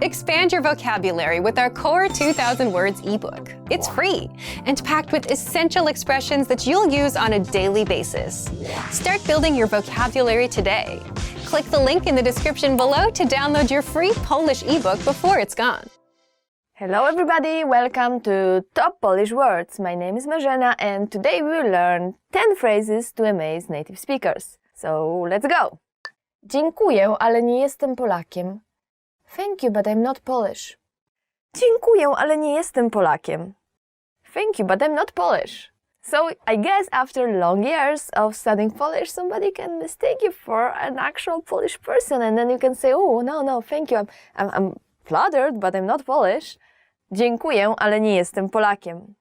Expand your vocabulary with our Core 2000 Words ebook. It's free and packed with essential expressions that you'll use on a daily basis. Start building your vocabulary today. Click the link in the description below to download your free Polish ebook before it's gone. Hello everybody, welcome to Top Polish Words. My name is Marzena and today we will learn 10 phrases to amaze native speakers. So let's go! Dziękuję, ale nie jestem Polakiem. Thank you, but I'm not Polish. Dziękuję, ale nie jestem Polakiem. Thank you, but I'm not Polish. So I guess after long years of studying Polish, somebody can mistake you for an actual Polish person, and then you can say, oh, no, thank you, I'm flattered, but I'm not Polish. Dziękuję, ale nie jestem Polakiem.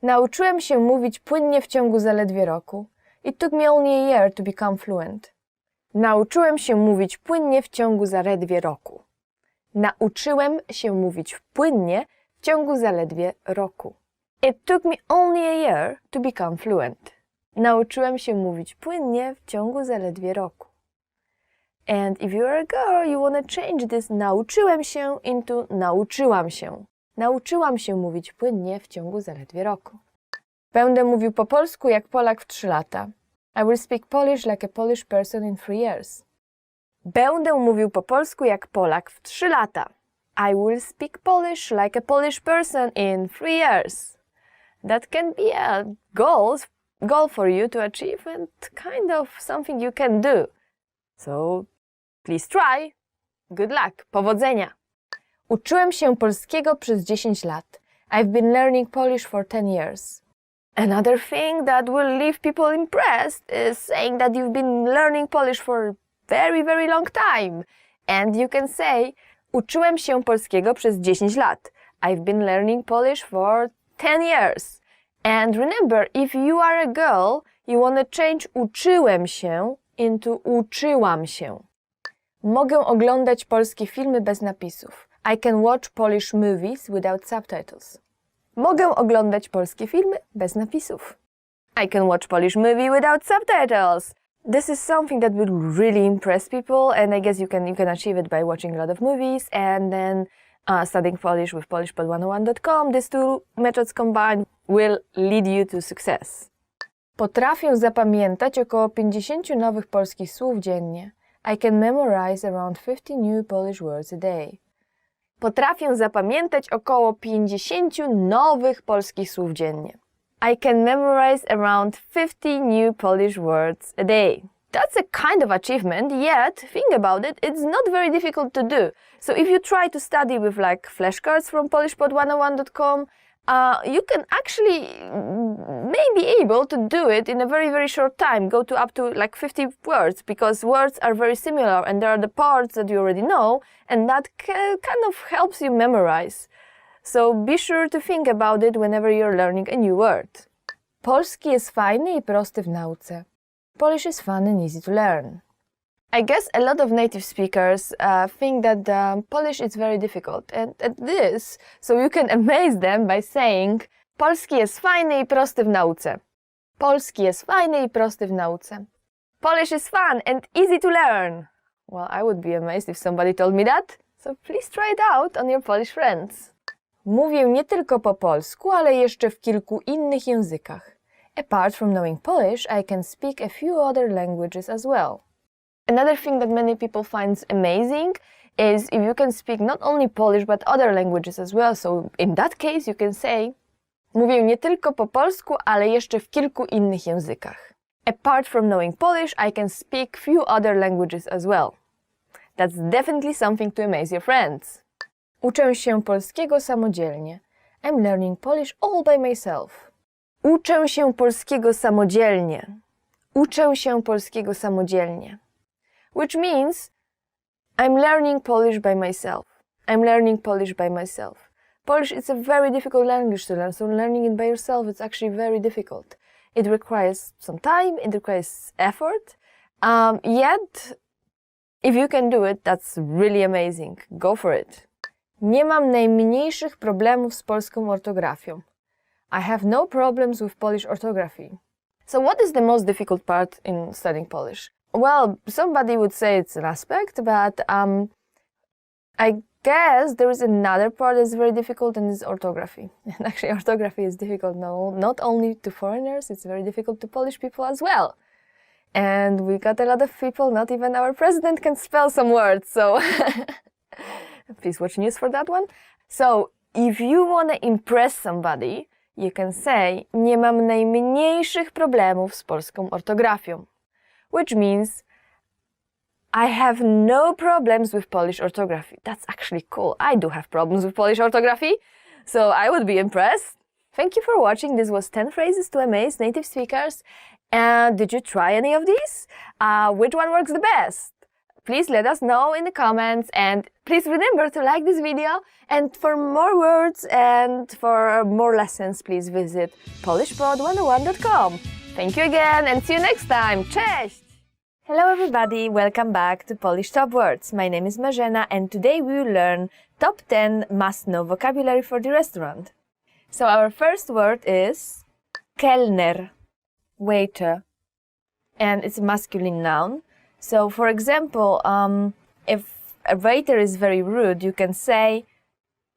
Nauczyłem się mówić płynnie w ciągu zaledwie roku. It took me only a year to become fluent. Nauczyłem się mówić płynnie w ciągu zaledwie roku. Nauczyłem się mówić płynnie w ciągu zaledwie roku. It took me only a year to become fluent. Nauczyłem się mówić płynnie w ciągu zaledwie roku. And if you're a girl, you want to change this nauczyłem się into nauczyłam się. Nauczyłam się mówić płynnie w ciągu zaledwie roku. Będę mówił po polsku jak Polak w 3 lata. I will speak Polish like a Polish person in 3 years. Będę mówił po polsku jak Polak w 3 lata. I will speak Polish like a Polish person in 3 years. That can be a goal for you to achieve and kind of something you can do. So, please try. Good luck. Powodzenia. Uczyłem się polskiego przez 10 lat. I've been learning Polish for 10 years. Another thing that will leave people impressed is saying that you've been learning Polish for a very, very long time. And you can say, uczyłem się polskiego przez 10 lat. I've been learning Polish for 10 years. And remember, if you are a girl, you want to change uczyłem się into uczyłam się. Mogę oglądać polskie filmy bez napisów. I can watch Polish movies without subtitles. Mogę oglądać polskie filmy bez napisów. I can watch Polish movie without subtitles. This is something that will really impress people, and I guess you can achieve it by watching a lot of movies and then studying Polish with polishpod101.com. These two methods combined will lead you to success. Potrafię zapamiętać około 50 nowych polskich słów dziennie. I can memorize around 50 new Polish words a day. Potrafię zapamiętać około 50 nowych polskich słów dziennie. I can memorize around 50 new Polish words a day. That's a kind of achievement, yet, think about it, it's not very difficult to do. So if you try to study with like flashcards from polishpod101.com, you can actually maybe able to do it in a very, very short time, go to up to like 50 words, because words are very similar and there are the parts that you already know, and that kind of helps you memorize. So be sure to think about it whenever you're learning a new word. Polski jest fajny i prosty w nauce. Polish is fun and easy to learn. I guess a lot of native speakers think that Polish is very difficult, and it is, so you can amaze them by saying Polski jest fajny i prosty w nauce. Polski jest fajny i prosty w nauce. Polish is fun and easy to learn. Well, I would be amazed if somebody told me that, so please try it out on your Polish friends. Mówię nie tylko po polsku, ale jeszcze w kilku innych językach. Apart from knowing Polish, I can speak a few other languages as well. Another thing that many people find amazing is if you can speak not only Polish but other languages as well. So in that case you can say, mówię nie tylko po polsku, ale jeszcze w kilku innych językach. Apart from knowing Polish, I can speak few other languages as well. That's definitely something to amaze your friends. Uczę się polskiego samodzielnie. I'm learning Polish all by myself. Uczę się polskiego samodzielnie. Uczę się polskiego samodzielnie. Which means I'm learning Polish by myself. I'm learning Polish by myself. Polish is a very difficult language to learn, so learning it by yourself is actually very difficult. It requires some time, it requires effort, yet if you can do it, that's really amazing. Go for it. Nie mam najmniejszych problemów z polską ortografią. I have no problems with Polish orthography. So what is the most difficult part in studying Polish? Well, somebody would say it's an aspect, but I guess there is another part that's very difficult, and it's orthography. And actually, orthography is difficult not only to foreigners, it's very difficult to Polish people as well. And we got a lot of people, not even our president can spell some words, so please watch news for that one. So, if you want to impress somebody, you can say, nie mam najmniejszych problemów z polską ortografią, which means I have no problems with Polish orthography. That's actually cool. I do have problems with Polish orthography, so I would be impressed. Thank you for watching. This was 10 phrases to amaze native speakers. And did you try any of these? Which one works the best? Please let us know in the comments, and please remember to like this video. And for more words and for more lessons, please visit polishpod101.com. Thank you again and see you next time. Cześć! Hello everybody, welcome back to Polish Top Words. My name is Marzena and today we will learn top 10 must-know vocabulary for the restaurant. So our first word is kellner, waiter, and it's a masculine noun. So for example, if a waiter is very rude, you can say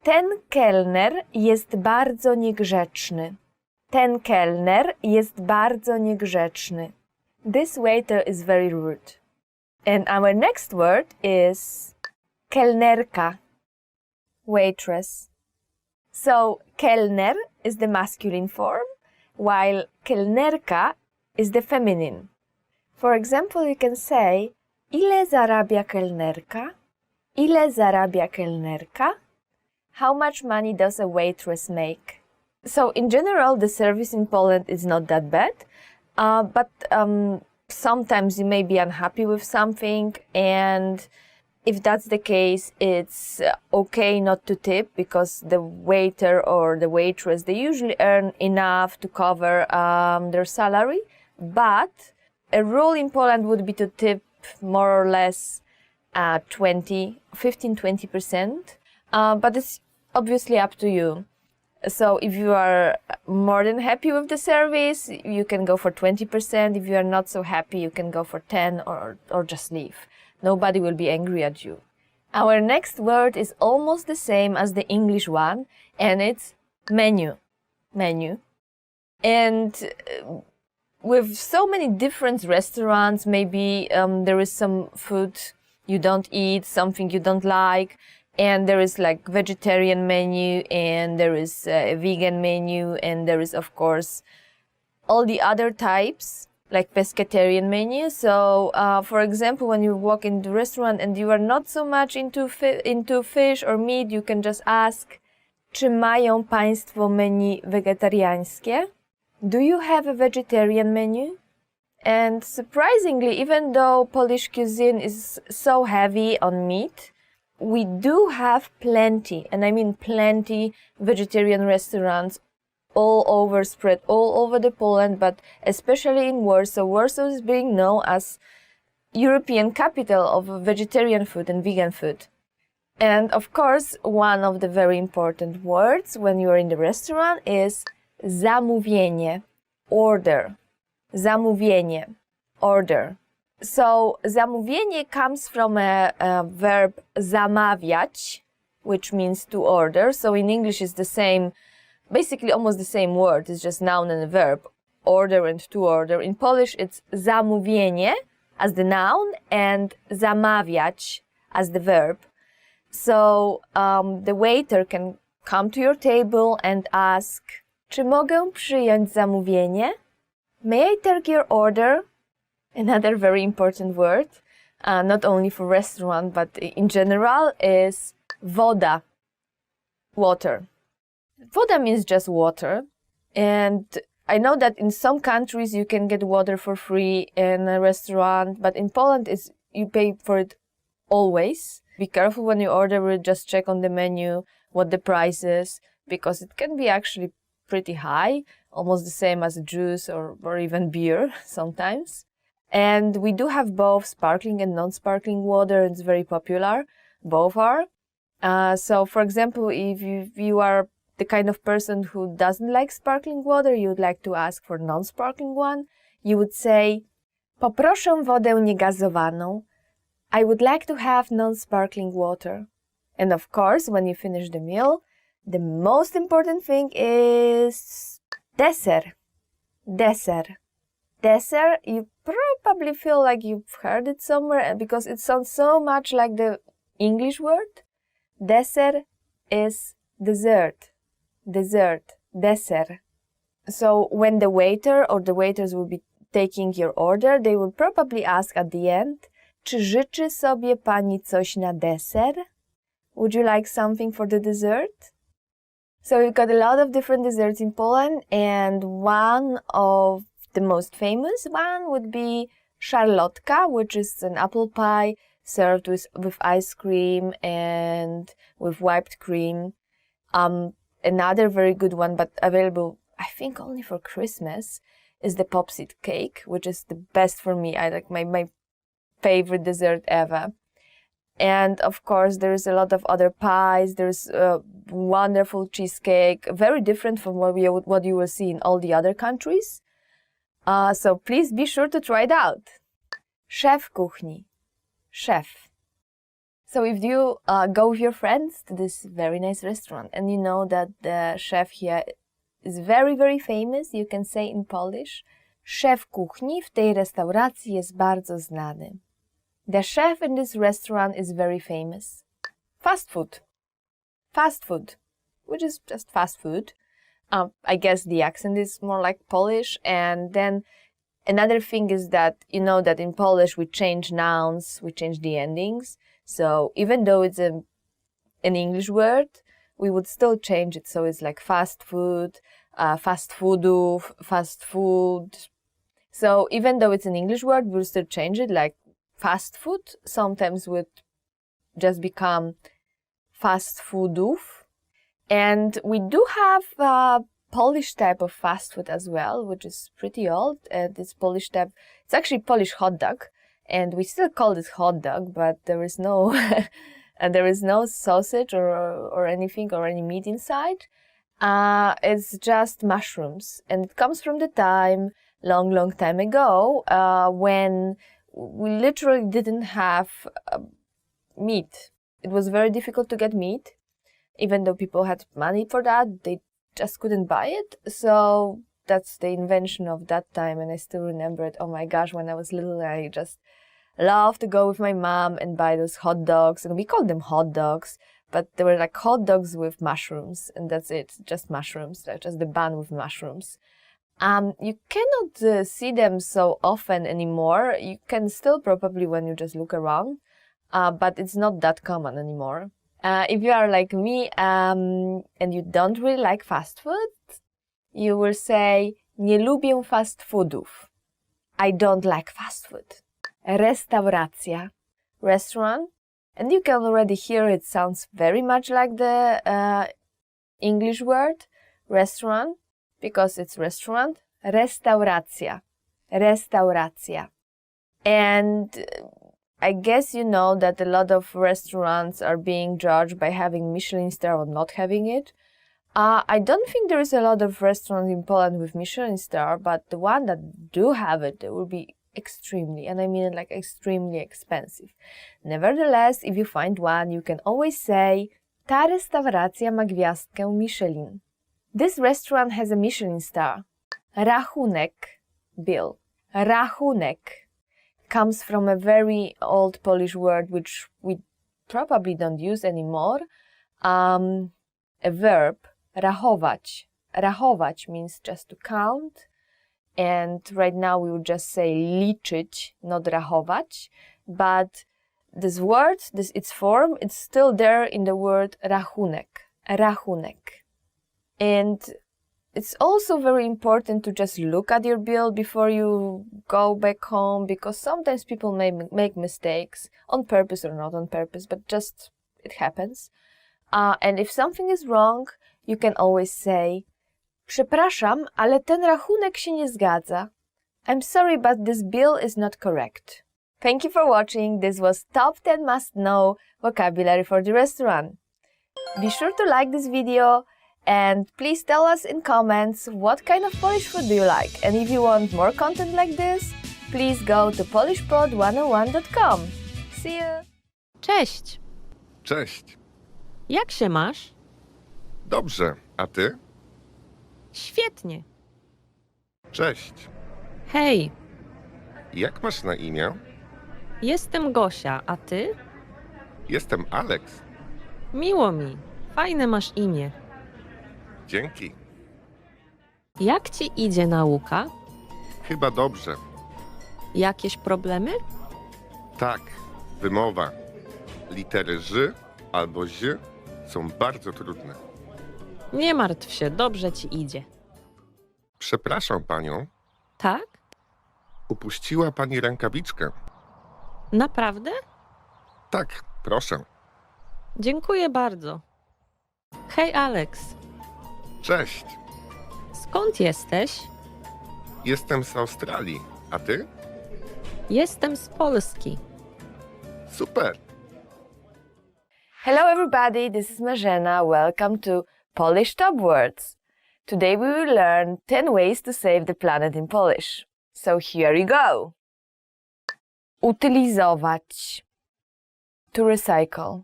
ten kelner jest bardzo niegrzeczny. Ten kelner jest bardzo niegrzeczny. This waiter is very rude. And our next word is kelnerka, waitress. So kellner is the masculine form, while kelnerka is the feminine. For example, you can say, ile zarabia kelnerka? Ile zarabia kelnerka? How much money does a waitress make? So in general, the service in Poland is not that bad, but sometimes you may be unhappy with something, and if that's the case, it's okay not to tip, because the waiter or the waitress, they usually earn enough to cover their salary. But a rule in Poland would be to tip more or less 15-20%, but it's obviously up to you. So if you are more than happy with the service, you can go for 20%. If you are not so happy, you can go for 10 or just leave. Nobody will be angry at you. Our next word is almost the same as the English one, and it's menu. Menu. And with so many different restaurants, maybe there is some food you don't eat, something you don't like, and there is like vegetarian menu, and there is a vegan menu, and there is of course all the other types like pescatarian menu. So for example, when you walk into the restaurant and you are not so much into fish or meat, you can just ask, czy mają państwo menu wegetariańskie? Do you have a vegetarian menu? And surprisingly, even though Polish cuisine is so heavy on meat, we do have plenty, and I mean plenty, vegetarian restaurants spread all over the Poland, but especially in Warsaw. Warsaw is being known as European capital of vegetarian food and vegan food. And of course, one of the very important words when you are in the restaurant is zamówienie, order. Zamówienie, order. So zamówienie comes from a verb zamawiać, which means to order. So in English it's the same, basically almost the same word. It's just noun and a verb, order and to order. In Polish it's zamówienie as the noun and zamawiać as the verb. So the waiter can come to your table and ask, czy mogę przyjąć zamówienie? May I take your order? Another very important word, not only for restaurant, but in general, is woda, water. Woda means just water. And I know that in some countries you can get water for free in a restaurant, but in Poland you pay for it always. Be careful when you order it, just check on the menu what the price is, because it can be actually pretty high, almost the same as juice or even beer sometimes. And we do have both sparkling and non-sparkling water. It's very popular. Both are. So, for example, if you are the kind of person who doesn't like sparkling water, you would like to ask for non-sparkling one, you would say, poproszę wodę niegazowaną. I would like to have non-sparkling water. And of course, when you finish the meal, the most important thing is dessert. Dessert. Dessert, you probably feel like you've heard it somewhere because it sounds so much like the English word. Dessert is dessert. Dessert. Dessert. So when the waiter or the waiters will be taking your order, they will probably ask at the end, czy życzy sobie pani coś na deser? Would you like something for the dessert? So we've got a lot of different desserts in Poland, and one of the most famous one would be szarlotka, which is an apple pie served with ice cream and with whipped cream. Another very good one, but available, I think, only for Christmas, is the popseed cake, which is the best for me. I like my favorite dessert ever. And of course, there's a lot of other pies. There's a wonderful cheesecake, very different from what you will see in all the other countries. So please be sure to try it out. Szef kuchni. Chef. So if you go with your friends to this very nice restaurant and you know that the chef here is very, very famous, you can say in Polish, szef kuchni w tej restauracji jest bardzo znany. The chef in this restaurant is very famous. Fast food. Fast food, which is just fast food. I guess the accent is more like Polish. And then another thing is that you know that in Polish we change nouns, we change the endings. So even though it's an English word, we would still change it. So it's like fast food, fast foodów, fast food. So even though it's an English word, we'll still change it. Like fast food sometimes would just become fast foodów. And we do have a Polish type of fast food as well, which is pretty old. This Polish type, it's actually Polish hot dog. And we still call it hot dog, but there is no sausage or anything or any meat inside. It's just mushrooms, and it comes from the time long time ago when we literally didn't have meat. It was very difficult to get meat, even though people had money for that. They just couldn't buy it. So that's the invention of that time, and I still remember it. Oh my gosh, when I was little, I just loved to go with my mom and buy those hot dogs, and we called them hot dogs, but they were like hot dogs with mushrooms, and that's it, just mushrooms, like just the bun with mushrooms. You cannot see them so often anymore. You can still probably when you just look around, but it's not that common anymore. If you are like me and you don't really like fast food, you will say nie lubię fast foodów. I don't like fast food. Restauracja, restaurant, and you can already hear it sounds very much like the English word restaurant because it's restaurant. Restauracja, restauracja. And I guess you know that a lot of restaurants are being judged by having Michelin star or not having it. I don't think there is a lot of restaurants in Poland with Michelin star, but the one that do have it, they will be extremely, and I mean it like extremely expensive. Nevertheless, if you find one, you can always say ta restauracja ma gwiazdkę Michelin. This restaurant has a Michelin star. Rachunek, bill. Rachunek comes from a very old Polish word which we probably don't use anymore. A verb, rachować. Rachować means just to count. And right now we would just say liczyć, not rachować. But this word, its form, it's still there in the word rachunek. Rachunek. And it's also very important to just look at your bill before you go back home, because sometimes people may make mistakes, on purpose or not on purpose, but just it happens. And if something is wrong, you can always say, przepraszam, ale ten rachunek się nie zgadza. I'm sorry, but this bill is not correct. Thank you for watching. This was Top 10 Must-Know Vocabulary for the Restaurant. Be sure to like this video and please tell us in comments what kind of Polish food do you like. And if you want more content like this, please go to polishpod101.com. See you! Cześć! Cześć! Jak się masz? Dobrze, a ty? Świetnie. Cześć. Hej, Jak masz na imię? jestem Gosia, a ty? Jestem Alex. Miło mi. Fajne masz imię. Dzięki. Jak ci idzie nauka? Chyba dobrze. Jakieś problemy? Tak, wymowa. Litery ż albo ź są bardzo trudne. Nie martw się, dobrze ci idzie. Przepraszam panią, Tak? upuściła pani rękawiczkę. Naprawdę? Tak, proszę. Dziękuję bardzo. Hej, Alex. Cześć. Skąd jesteś? Jestem z Australii, a ty? Jestem z Polski. Super. Hello everybody, this is Marzena. Welcome to Polish Top Words. Today we will learn 10 ways to save the planet in Polish. So here you go. Utylizować. To recycle.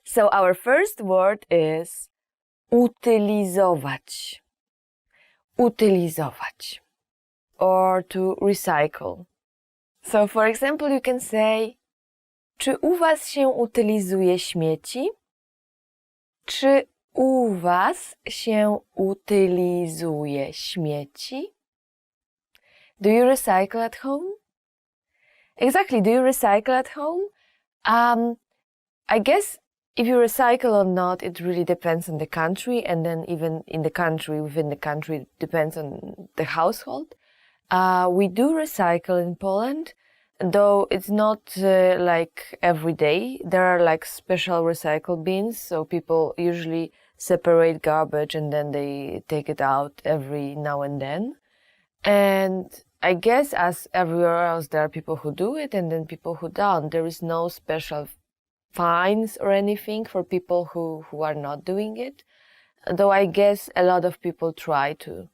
So our first word is utylizować. Utylizować. Or to recycle. So for example you can say: czy u was się utylizuje śmieci? Czy u was się utylizuje śmieci? Do you recycle at home? Exactly, do you recycle at home? I guess if you recycle or not, it really depends on the country, and then even in the country, within the country, it depends on the household. We do recycle in Poland, though it's not like every day. There are like special recycle bins, so people usually separate garbage and then they take it out every now and then. And I guess as everywhere else, there are people who do it and then people who don't. There is no special fines or anything for people who are not doing it, though I guess a lot of people try to.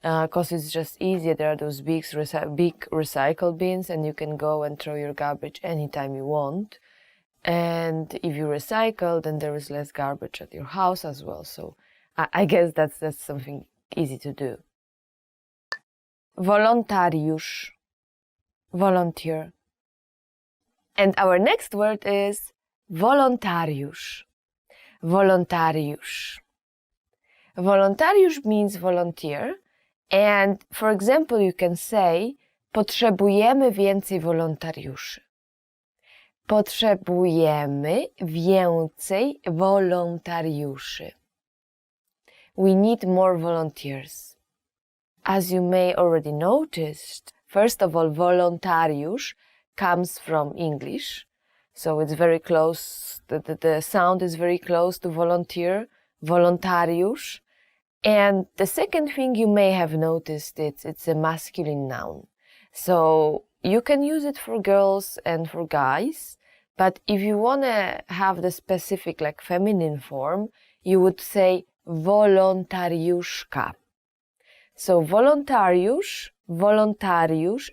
Because it's just easier. There are those big recycle bins and you can go and throw your garbage anytime you want. And if you recycle, then there is less garbage at your house as well. So I guess that's something easy to do. Wolontariusz. Volunteer. And our next word is wolontariusz. Wolontariusz. Wolontariusz means volunteer. And for example, you can say: potrzebujemy więcej wolontariuszy. Potrzebujemy więcej wolontariuszy. We need more volunteers. As you may already noticed, first of all, wolontariusz comes from English. So it's very close, the sound is very close to volunteer, wolontariusz. And the second thing you may have noticed, it's a masculine noun. So you can use it for girls and for guys, but if you want to have the specific like feminine form, you would say wolontariuszka. So wolontariusz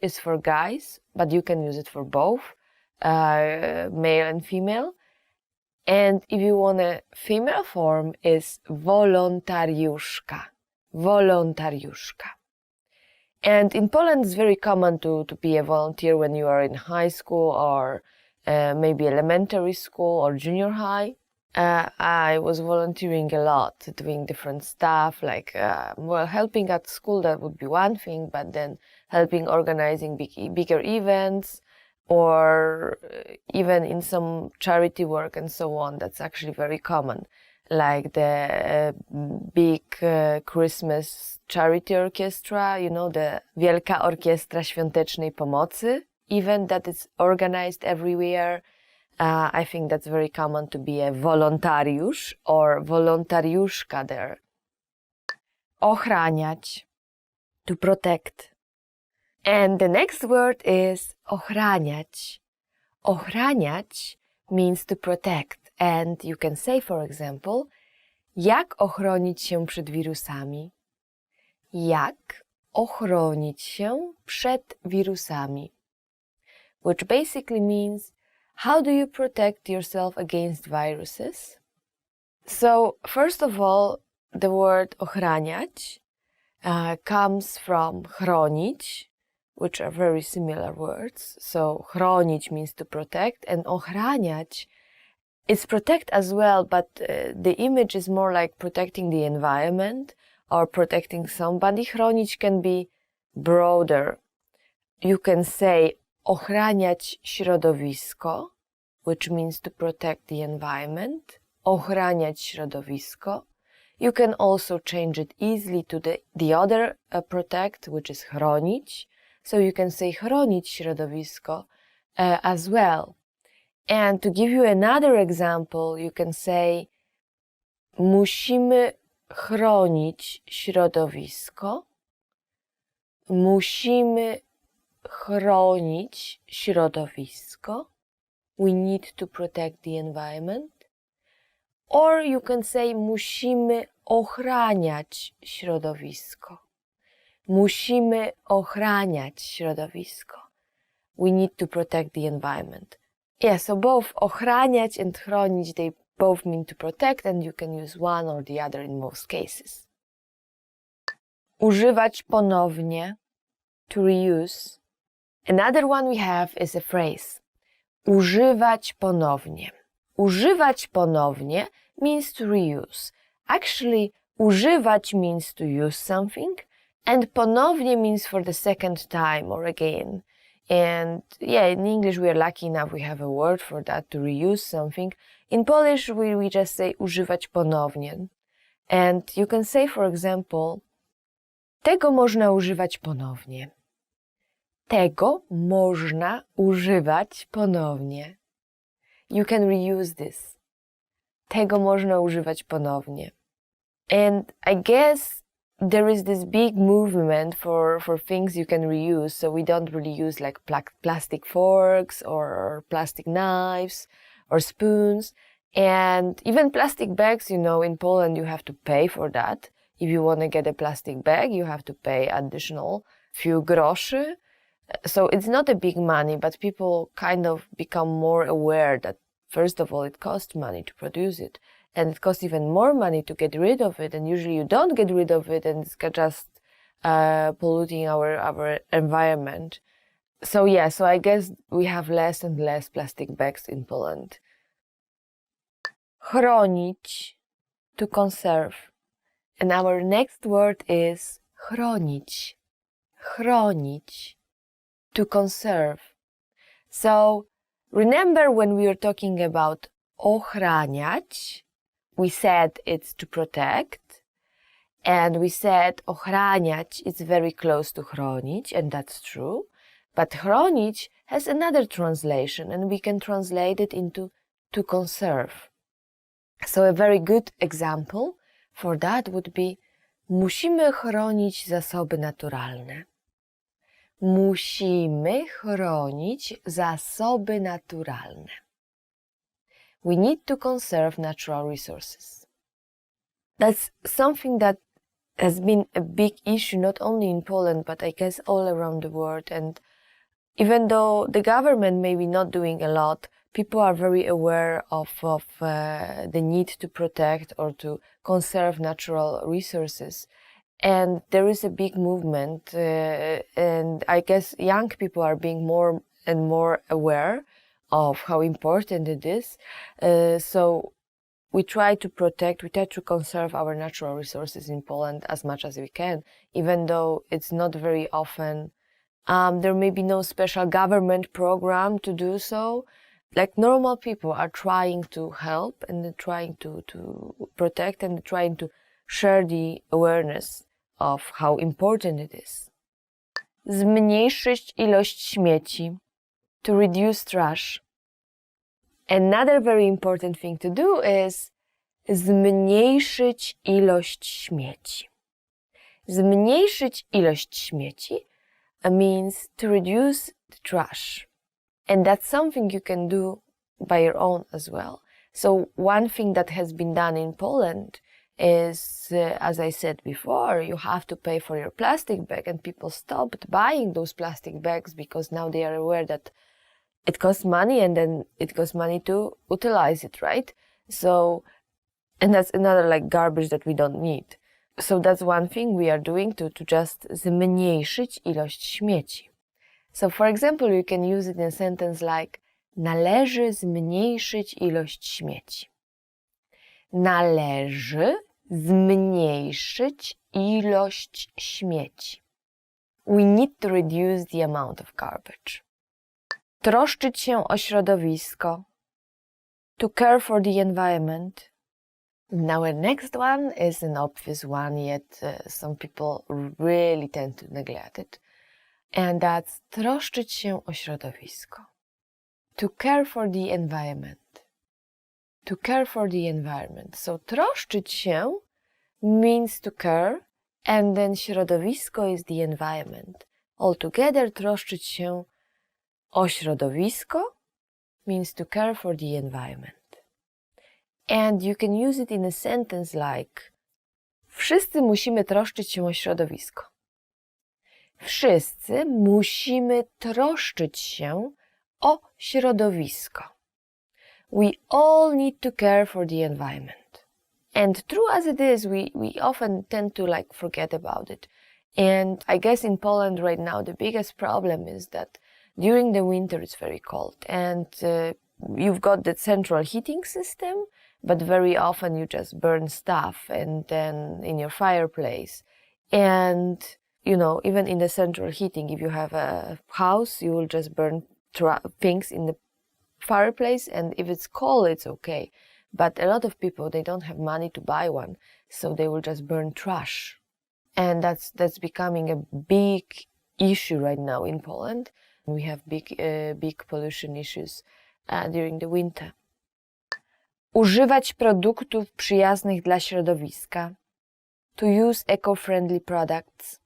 is for guys, but you can use it for both, male and female. And if you want a female form, is wolontariuszka. Wolontariuszka. And in Poland, it's very common to be a volunteer when you are in high school or maybe elementary school or junior high. I was volunteering a lot, doing different stuff, like, helping at school, that would be one thing, but then helping organizing bigger events, or even in some charity work and so on. That's actually very common, like the big Christmas charity orchestra, you know, the Wielka Orkiestra Świątecznej Pomocy event that is organized everywhere. I think that's very common to be a wolontariusz or wolontariuszka there. Ochraniać, to protect. And the next word is ochraniać. Ochraniać means to protect. And you can say, for example, jak ochronić się przed wirusami? Jak ochronić się przed wirusami? Which basically means, how do you protect yourself against viruses? So, first of all, the word ochraniać comes from chronić, which are very similar words. So, chronić means to protect, and ochraniać is protect as well, but the image is more like protecting the environment or protecting somebody. Chronić can be broader. You can say ochraniać środowisko, which means to protect the environment. Ochraniać środowisko. You can also change it easily to the other protect, which is chronić. So you can say chronić środowisko as well. And to give you another example, you can say musimy chronić środowisko. Musimy chronić środowisko. We need to protect the environment. Or you can say musimy ochraniać środowisko. Musimy ochraniać środowisko. We need to protect the environment. Yeah, so both ochraniać and chronić, they both mean to protect, and you can use one or the other in most cases. Używać ponownie, to reuse. Another one we have is a phrase. Używać ponownie. Używać ponownie means to reuse. Actually, używać means to use something, and ponownie means for the second time or again. And yeah, in English we are lucky enough we have a word for that, to reuse something. In Polish we just say używać ponownie. And you can say, for example, tego można używać ponownie. Tego można używać ponownie. You can reuse this. Tego można używać ponownie. And I guess there is this big movement for things you can reuse, so we don't really use like plastic forks or plastic knives or spoons. And even plastic bags, you know, in Poland you have to pay for that. If you want to get a plastic bag, you have to pay additional few groszy. So it's not a big money, but people kind of become more aware that, first of all, it costs money to produce it, and it costs even more money to get rid of it, and usually you don't get rid of it, and it's just polluting our environment. So yeah, so I guess we have less and less plastic bags in Poland. Chronić, to conserve. And our next word is chronić. Chronić, to conserve. So remember when we were talking about ochraniać, we said it's to protect, and we said ochraniać is very close to chronić, and that's true. But chronić has another translation, and we can translate it into to conserve. So a very good example for that would be musimy chronić zasoby naturalne. Musimy chronić zasoby naturalne. We need to conserve natural resources. That's something that has been a big issue not only in Poland, but I guess all around the world. And even though the government may be not doing a lot, people are very aware of the need to protect or to conserve natural resources. And there is a big movement, and I guess young people are being more and more aware of how important it is. So we try to protect, we try to conserve our natural resources in Poland as much as we can, even though it's not very often. There may be no special government program to do so. Like normal people are trying to help and trying to protect and trying to share the awareness of how important it is. Zmniejszyć ilość śmieci, to reduce trash. Another very important thing to do is zmniejszyć ilość śmieci. Zmniejszyć ilość śmieci means to reduce the trash. And that's something you can do by your own as well. So one thing that has been done in Poland is, as I said before, you have to pay for your plastic bag, and people stopped buying those plastic bags because now they are aware that it costs money, and then it costs money to utilize it, right? So And that's another like garbage that we don't need. So that's one thing we are doing to just zmniejszyć ilość śmieci. So for example, you can use it in a sentence like należy zmniejszyć ilość śmieci. Należy zmniejszyć ilość śmieci. We need to reduce the amount of garbage. Troszczyć się o środowisko. To care for the environment. Now our next one is an obvious one, yet some people really tend to neglect it. And that's troszczyć się o środowisko. To care for the environment. To care for the environment. So troszczyć się means to care, and then środowisko is the environment. Altogether troszczyć się o środowisko means to care for the environment. And you can use it in a sentence like wszyscy musimy troszczyć się o środowisko. Wszyscy musimy troszczyć się o środowisko. We all need to care for the environment. And true as it is, we often tend to like forget about it. And I guess in Poland right now, the biggest problem is that during the winter it's very cold. And you've got the central heating system, but very often you just burn stuff and then in your fireplace. And, you know, even in the central heating, if you have a house, you will just burn things in the fireplace. And if it's cold, it's okay. But a lot of people, they don't have money to buy one, so they will just burn trash. And that's becoming a big issue right now in Poland. We have big pollution issues during the winter. Używać produktów przyjaznych dla środowiska. To use eco-friendly products.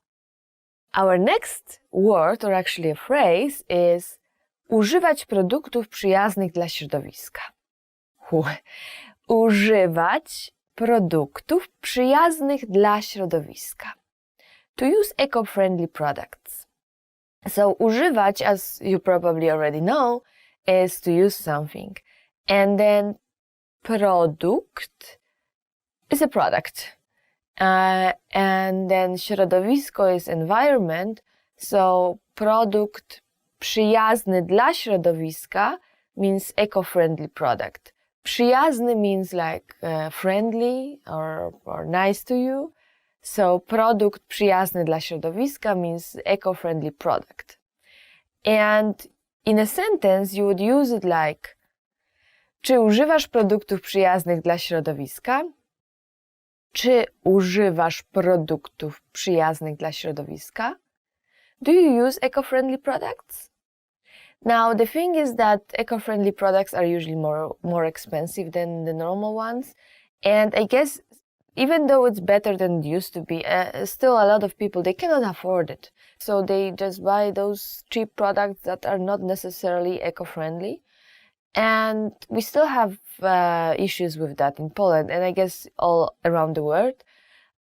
Our next word, or actually a phrase, is używać produktów przyjaznych dla środowiska. Używać produktów przyjaznych dla środowiska. To use eco-friendly products. So używać, as you probably already know, is to use something. And then produkt is a product. And then środowisko is environment. So produkt przyjazny dla środowiska means eco-friendly product. Przyjazny means like friendly or nice to you. So produkt przyjazny dla środowiska means eco-friendly product. And in a sentence you would use it like czy używasz produktów przyjaznych dla środowiska? Czy używasz produktów przyjaznych dla środowiska? Do you use eco-friendly products? Now, the thing is that eco-friendly products are usually more expensive than the normal ones. And I guess even though it's better than it used to be, still a lot of people, they cannot afford it. So they just buy those cheap products that are not necessarily eco-friendly. And we still have issues with that in Poland, and I guess all around the world.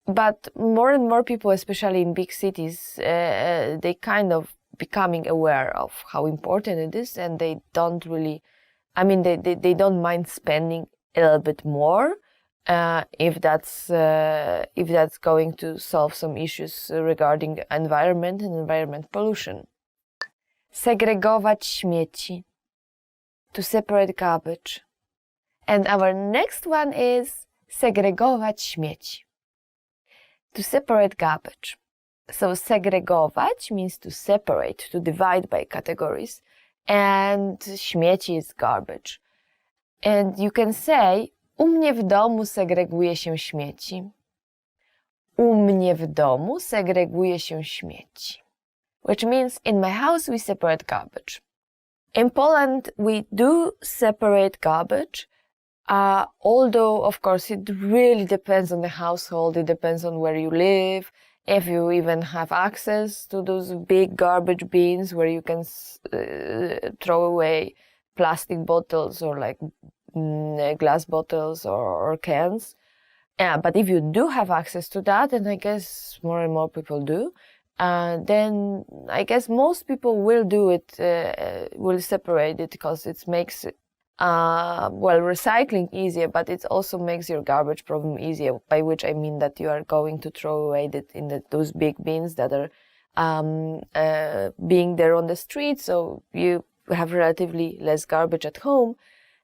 But more and more people, especially in big cities, they kind of becoming aware of how important it is, and they don't really, they don't mind spending a little bit more if that's going to solve some issues regarding environment and environment pollution. Segregować śmieci. To separate garbage. And our next one is segregować śmieci. To separate garbage. So segregować means to separate, to divide by categories. And śmieci is garbage. And you can say, u mnie w domu segreguje się śmieci. U mnie w domu segreguje się śmieci. Which means in my house we separate garbage. In Poland, we do separate garbage, although, of course, it really depends on the household. It depends on where you live, if you even have access to those big garbage bins where you can throw away plastic bottles or like glass bottles or cans. But if you do have access to that, and I guess more and more people do, then I guess most people will do it, will separate it because it makes well, recycling easier, but it also makes your garbage problem easier, by which I mean that you are going to throw away those big bins that are being there on the street, so you have relatively less garbage at home.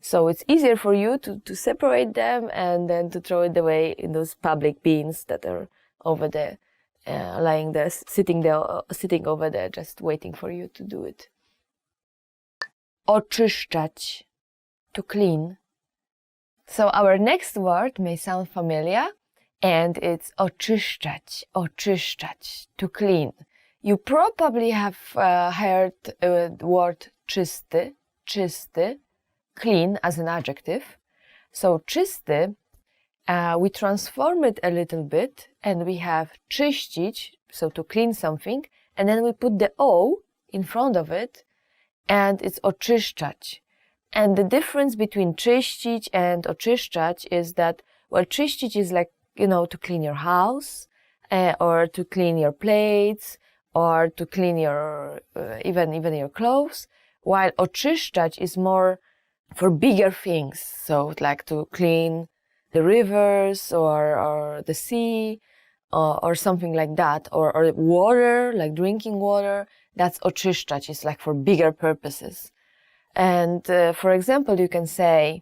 So it's easier for you to separate them and then to throw it away in those public bins that are over there, lying there, sitting over there, just waiting for you to do it. Oczyszczać, to clean. So our next word may sound familiar, and it's oczyszczać, oczyszczać, to clean. You probably have heard the word czysty, czysty, clean as an adjective. So czysty, we transform it a little bit and we have czyścić, so to clean something, and then we put the O in front of it and it's oczyszczać. And the difference between czyścić and oczyszczać is that, well, czyścić is like, to clean your house, or to clean your plates, or to clean your, even your clothes, while oczyszczać is more for bigger things. So like to clean the rivers or the sea or something like that, or water, like drinking water. That's oczyszczać, is like for bigger purposes. And for example, you can say,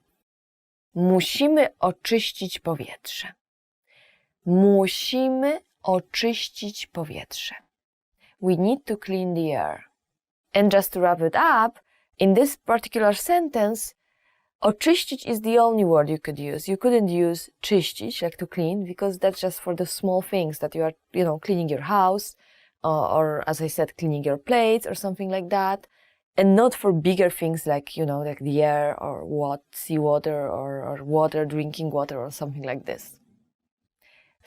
musimy oczyścić powietrze. Musimy oczyścić powietrze. We need to clean the air. And just to wrap it up, in this particular sentence, oczyścić is the only word you could use. You couldn't use czyścić, like to clean, because that's just for the small things that you are, cleaning your house, or as I said, cleaning your plates or something like that, and not for bigger things like, like the air or seawater or water, drinking water or something like this.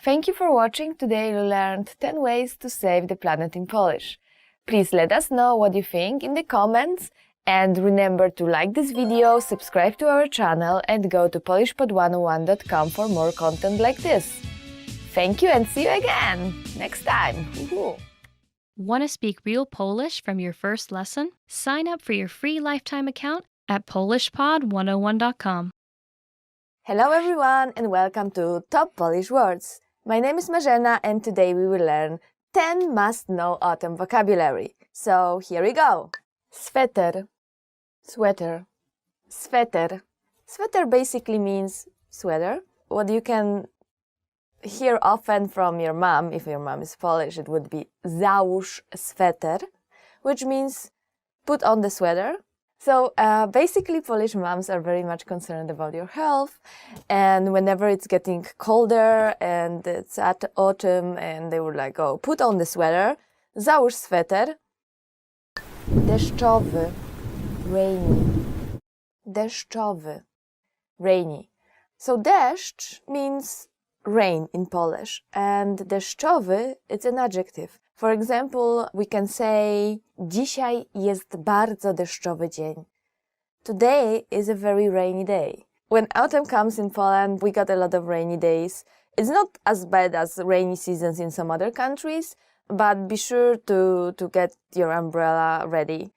Thank you for watching. Today you learned 10 ways to save the planet in Polish. Please let us know what you think in the comments, and remember to like this video, subscribe to our channel, and go to polishpod101.com for more content like this. Thank you and see you again next time. Woohoo! Want to speak real Polish from your first lesson? Sign up for your free lifetime account at polishpod101.com. Hello everyone and welcome to Top Polish Words. My name is Marzena and today we will learn 10 must-know autumn vocabulary. So here we go. Sweater, sweater, sweater. Sweater basically means sweater. What you can hear often from your mom, if your mom is Polish, it would be załóż sweter, which means put on the sweater. So basically Polish moms are very much concerned about your health, and whenever it's getting colder and it's at autumn and they would like, oh, put on the sweater, załóż sweter. Deszczowy, rainy. Deszczowy, rainy. So deszcz means rain in Polish, and deszczowy, it's an adjective. For example, we can say, dzisiaj jest bardzo deszczowy dzień. Today is a very rainy day. When autumn comes in Poland, we got a lot of rainy days. It's not as bad as rainy seasons in some other countries, but be sure to get your umbrella ready.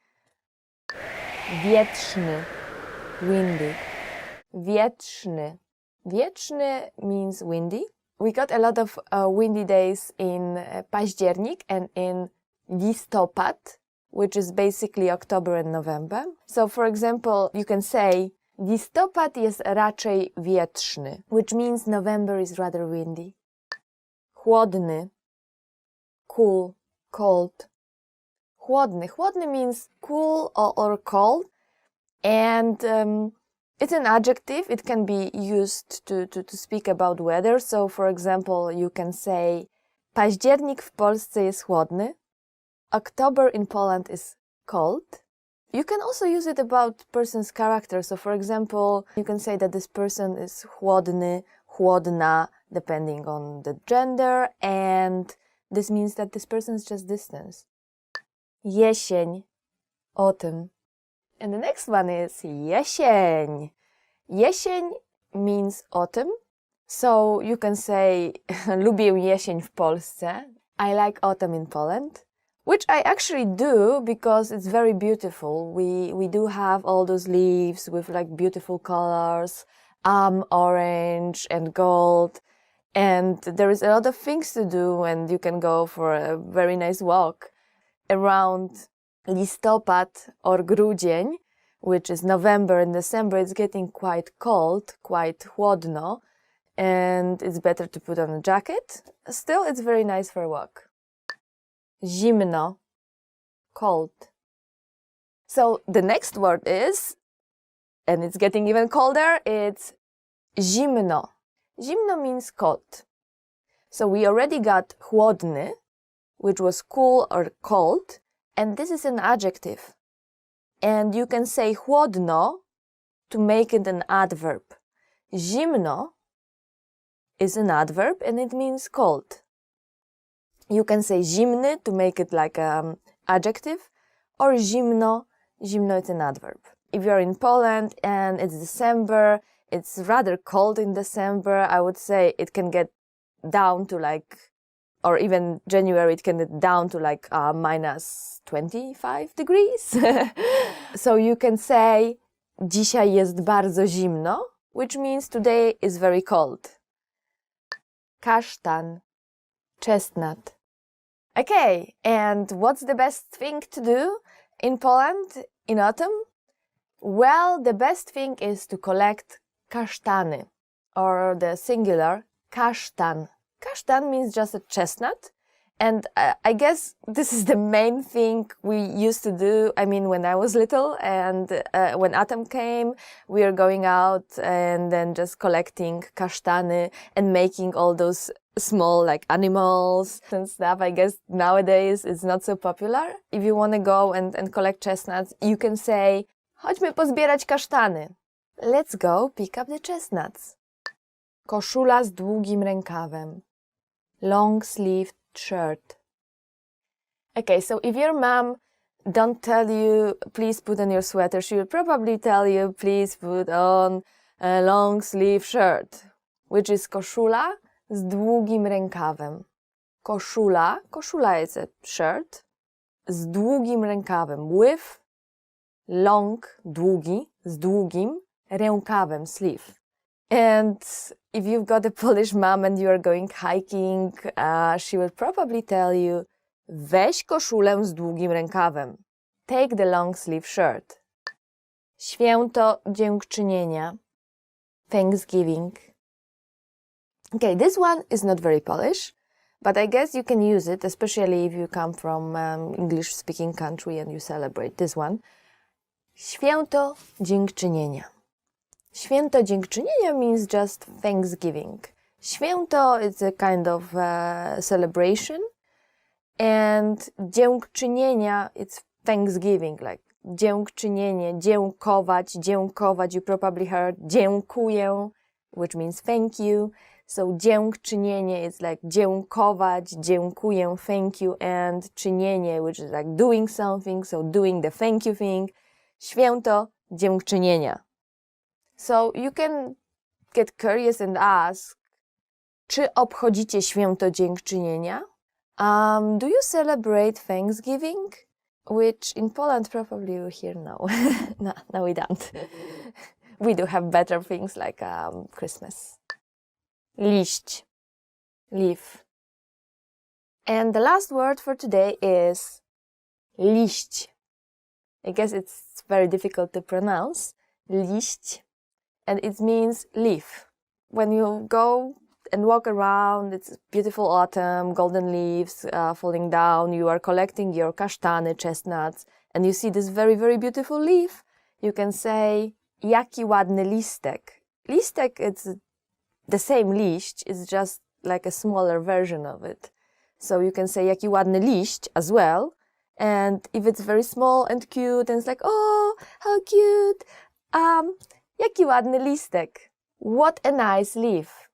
Wietrzny, windy. Wietrzny. Wietrzny means windy. We got a lot of windy days in październik and in listopad, which is basically October and November. So for example, you can say listopad jest raczej wietrzny, which means November is rather windy. Chłodny, cool, cold. Chłodny. Chłodny means cool or cold, and it's an adjective. It can be used to speak about weather. So, for example, you can say październik w Polsce jest chłodny. October in Poland is cold. You can also use it about person's character. So, for example, you can say that this person is chłodny, chłodna, depending on the gender, and this means that this person is just distance. Jesień, autumn. And the next one is jesień. Jesień means autumn. So you can say lubię jesień w Polsce. I like autumn in Poland. which I actually do because it's very beautiful. We do have all those leaves with like beautiful colors, orange and gold, and there is a lot of things to do, and you can go for a very nice walk around listopad or grudzień, which is November and December. It's getting quite cold, quite chłodno, and it's better to put on a jacket. Still, it's very nice for a walk. Zimno, cold. So the next word is, and it's getting even colder, it's zimno. Zimno means cold. So we already got chłodny, which was cool or cold, and this is an adjective. And you can say chłodno to make it an adverb. Zimno is an adverb and it means cold. You can say zimny to make it like an adjective, or zimno. Zimno is an adverb. If you're in Poland and it's December, it's rather cold in December, I would say it can get down to like, or even January, it can get down to like minus 25 degrees. So you can say dzisiaj jest bardzo zimno, which means today is very cold. Kasztan, chestnut. Okay, and what's the best thing to do in Poland in autumn? Well, the best thing is to collect kasztany, or the singular kasztan. Kasztan means just a chestnut, and I guess this is the main thing we used to do. I mean, when I was little and when autumn came, we were going out and then just collecting kasztany and making all those small like animals and stuff. I guess nowadays it's not so popular. If you want to go and collect chestnuts, you can say, chodźmy pozbierać kasztany. Let's go pick up the chestnuts. Koszula z długim rękawem. Long-sleeved shirt. Okay, so if your mom don't tell you, please put on your sweater, she will probably tell you, please put on a long-sleeve shirt, which is koszula z długim rękawem. Koszula is a shirt, z długim rękawem, with long, długi, z długim rękawem, sleeve. And if you've got a Polish mom and you are going hiking, she will probably tell you, weź koszulę z długim rękawem. Take the long sleeve shirt. Święto dziękczynienia. Thanksgiving. Okay, this one is not very Polish, but I guess you can use it, especially if you come from English-speaking country and you celebrate this one. Święto dziękczynienia. Święto dziękczynienia means just Thanksgiving. Święto is a kind of celebration, and dziękczynienia it's Thanksgiving, like dziękczynienie, dziękować, you probably heard dziękuję, which means thank you. So dziękczynienie is like dziękować, dziękuję, thank you, and czynienie, which is like doing something, so doing the thank you thing. Święto dziękczynienia. So you can get curious and ask, czy obchodzicie święto dziękczynienia? Do you celebrate Thanksgiving? Which in Poland probably you hear no. No, we don't. We do have better things like Christmas. Liść, leaf. And the last word for today is liść. I guess it's very difficult to pronounce. Liść. And it means leaf. When you go and walk around, it's beautiful autumn, golden leaves falling down, you are collecting your kasztany, chestnuts, and you see this very, very beautiful leaf, you can say, jaki ładny listek. Listek, it's the same liść, it's just like a smaller version of it. So you can say, jaki ładny liść as well. And if it's very small and cute, and it's like, oh, how cute, jaki ładny listek. What a nice leaf.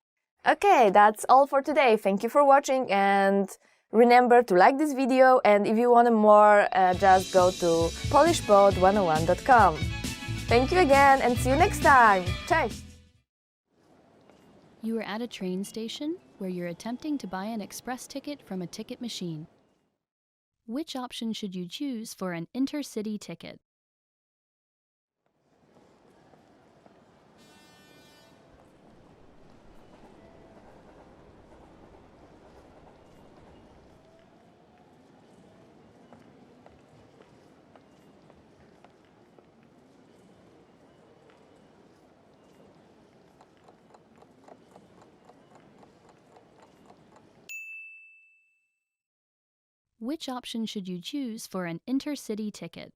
Okay, that's all for today. Thank you for watching, and remember to like this video, and if you want more, just go to polishpod101.com. Thank you again, and see you next time. Cześć! You are at a train station where you're attempting to buy an express ticket from a ticket machine. Which option should you choose for an intercity ticket? Which option should you choose for an intercity ticket?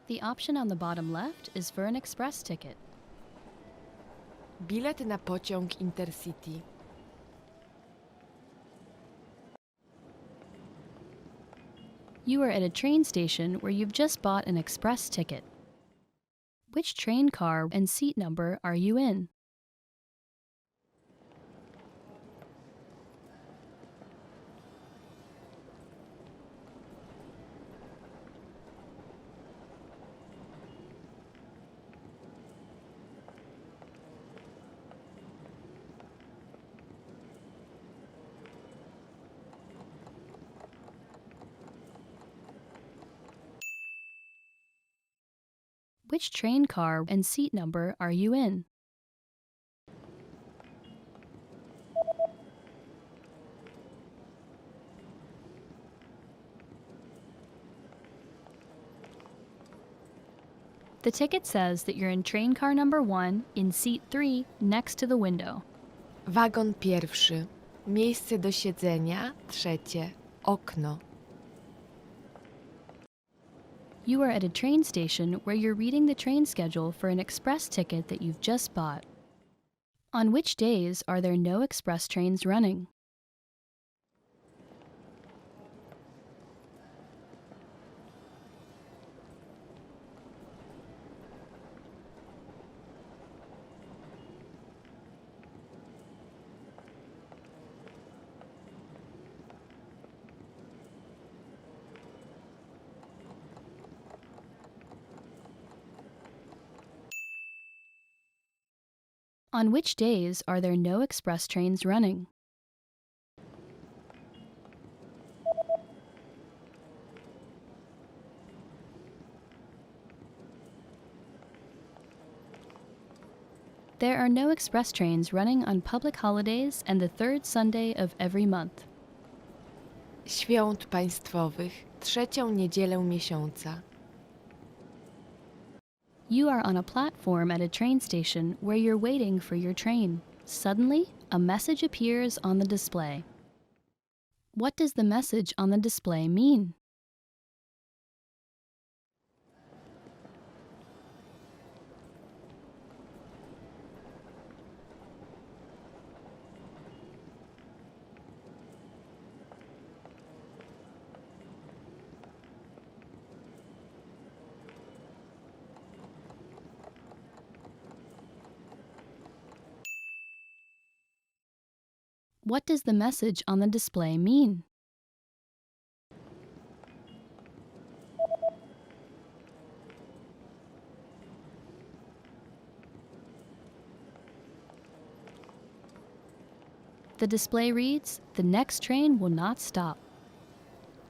The option on the bottom left is for an express ticket. Bilet na pociąg Intercity. You are at a train station where you've just bought an express ticket. Which train car and seat number are you in? Which train car and seat number are you in? The ticket says that you're in train car number 1 in seat 3 next to the window. Wagon pierwszy. Miejsce do siedzenia. Trzecie. Okno. You are at a train station where you're reading the train schedule for an express ticket that you've just bought. On which days are there no express trains running? On which days are there no express trains running? There are no express trains running on public holidays and the third Sunday of every month. Świąt państwowych. Trzecią niedzielę miesiąca. You are on a platform at a train station where you're waiting for your train. Suddenly, a message appears on the display. What does the message on the display mean? What does the message on the display mean? The display reads, "The next train will not stop."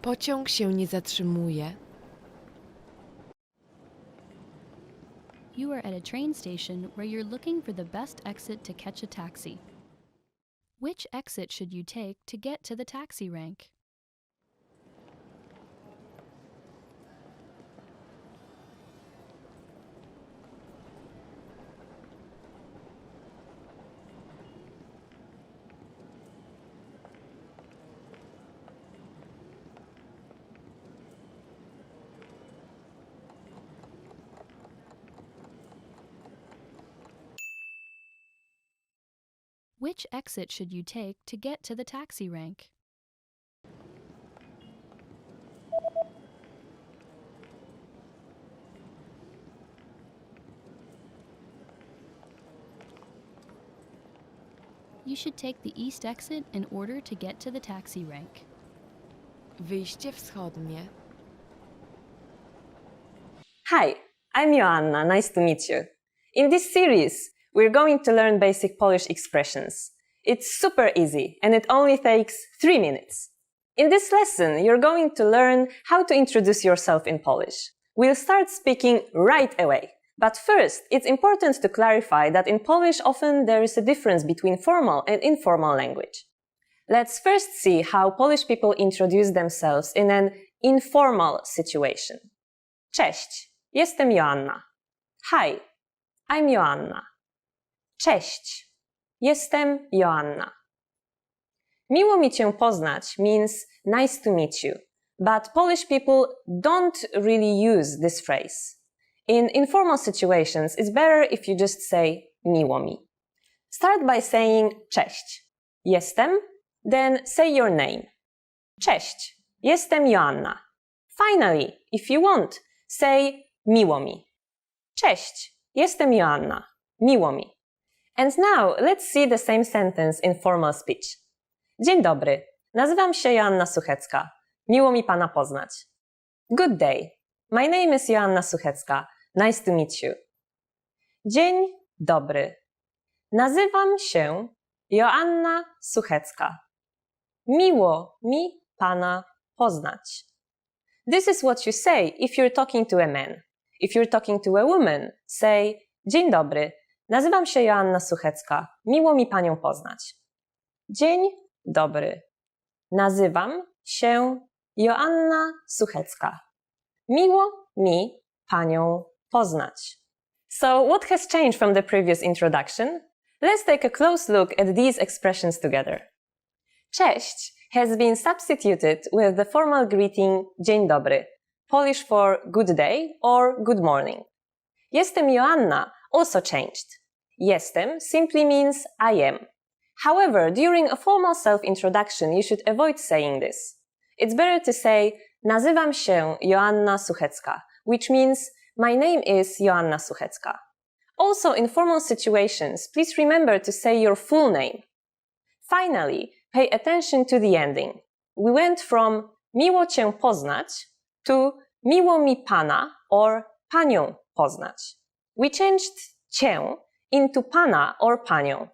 Pociąg się nie zatrzymuje. You are at a train station where you're looking for the best exit to catch a taxi. Which exit should you take to get to the taxi rank? Which exit should you take to get to the taxi rank? You should take the east exit in order to get to the taxi rank. Wyjście wschodnie. Hi, I'm Joanna, nice to meet you. In this series, we're going to learn basic Polish expressions. It's super easy and it only takes 3 minutes. In this lesson, you're going to learn how to introduce yourself in Polish. We'll start speaking right away. But first, it's important to clarify that in Polish often there is a difference between formal and informal language. Let's first see how Polish people introduce themselves in an informal situation. Cześć, jestem Joanna. Hi, I'm Joanna. Cześć, jestem Joanna. Miło mi cię poznać means nice to meet you, but Polish people don't really use this phrase. In informal situations, it's better if you just say miło mi. Start by saying cześć, jestem, then say your name. Cześć, jestem Joanna. Finally, if you want, say miło mi. Cześć, jestem Joanna. Miło mi. And now let's see the same sentence in formal speech. Dzień dobry, nazywam się Joanna Suchecka. Miło mi pana poznać. Good day, my name is Joanna Suchecka. Nice to meet you. Dzień dobry, nazywam się Joanna Suchecka. Miło mi pana poznać. This is what you say if you're talking to a man. If you're talking to a woman, say dzień dobry, nazywam się Joanna Suchecka. Miło mi panią poznać. Dzień dobry, nazywam się Joanna Suchecka. Miło mi panią poznać. So what has changed from the previous introduction? Let's take a close look at these expressions together. Cześć has been substituted with the formal greeting dzień dobry, Polish for good day or good morning. Jestem Joanna also changed. Jestem simply means I am. However, during a formal self-introduction, you should avoid saying this. It's better to say nazywam się Joanna Suchecka, which means my name is Joanna Suchecka. Also, in formal situations, please remember to say your full name. Finally, pay attention to the ending. We went from miło cię poznać to miło mi pana or panią poznać. We changed cię into pana or panią.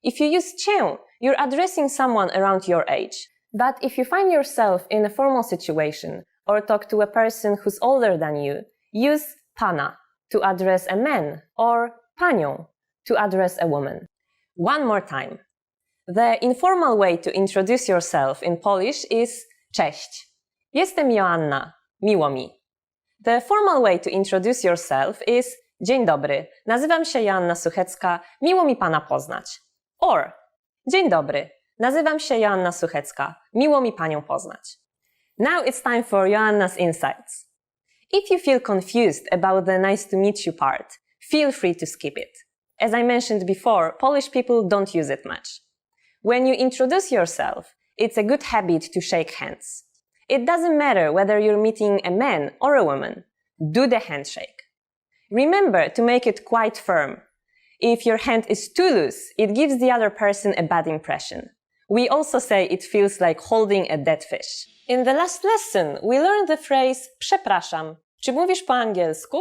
If you use cię, you're addressing someone around your age. But if you find yourself in a formal situation or talk to a person who's older than you, use pana to address a man or panią to address a woman. One more time. The informal way to introduce yourself in Polish is cześć. Jestem Joanna. Miło mi. The formal way to introduce yourself is dzień dobry. Nazywam się Joanna Suchecka. Miło mi pana poznać. Or dzień dobry. Nazywam się Joanna Suchecka. Miło mi panią poznać. Now it's time for Joanna's insights. If you feel confused about the nice to meet you part, feel free to skip it. As I mentioned before, Polish people don't use it much. When you introduce yourself, it's a good habit to shake hands. It doesn't matter whether you're meeting a man or a woman. Do the handshake. Remember to make it quite firm. If your hand is too loose, it gives the other person a bad impression. We also say it feels like holding a dead fish. In the last lesson, we learned the phrase przepraszam. Czy mówisz po angielsku?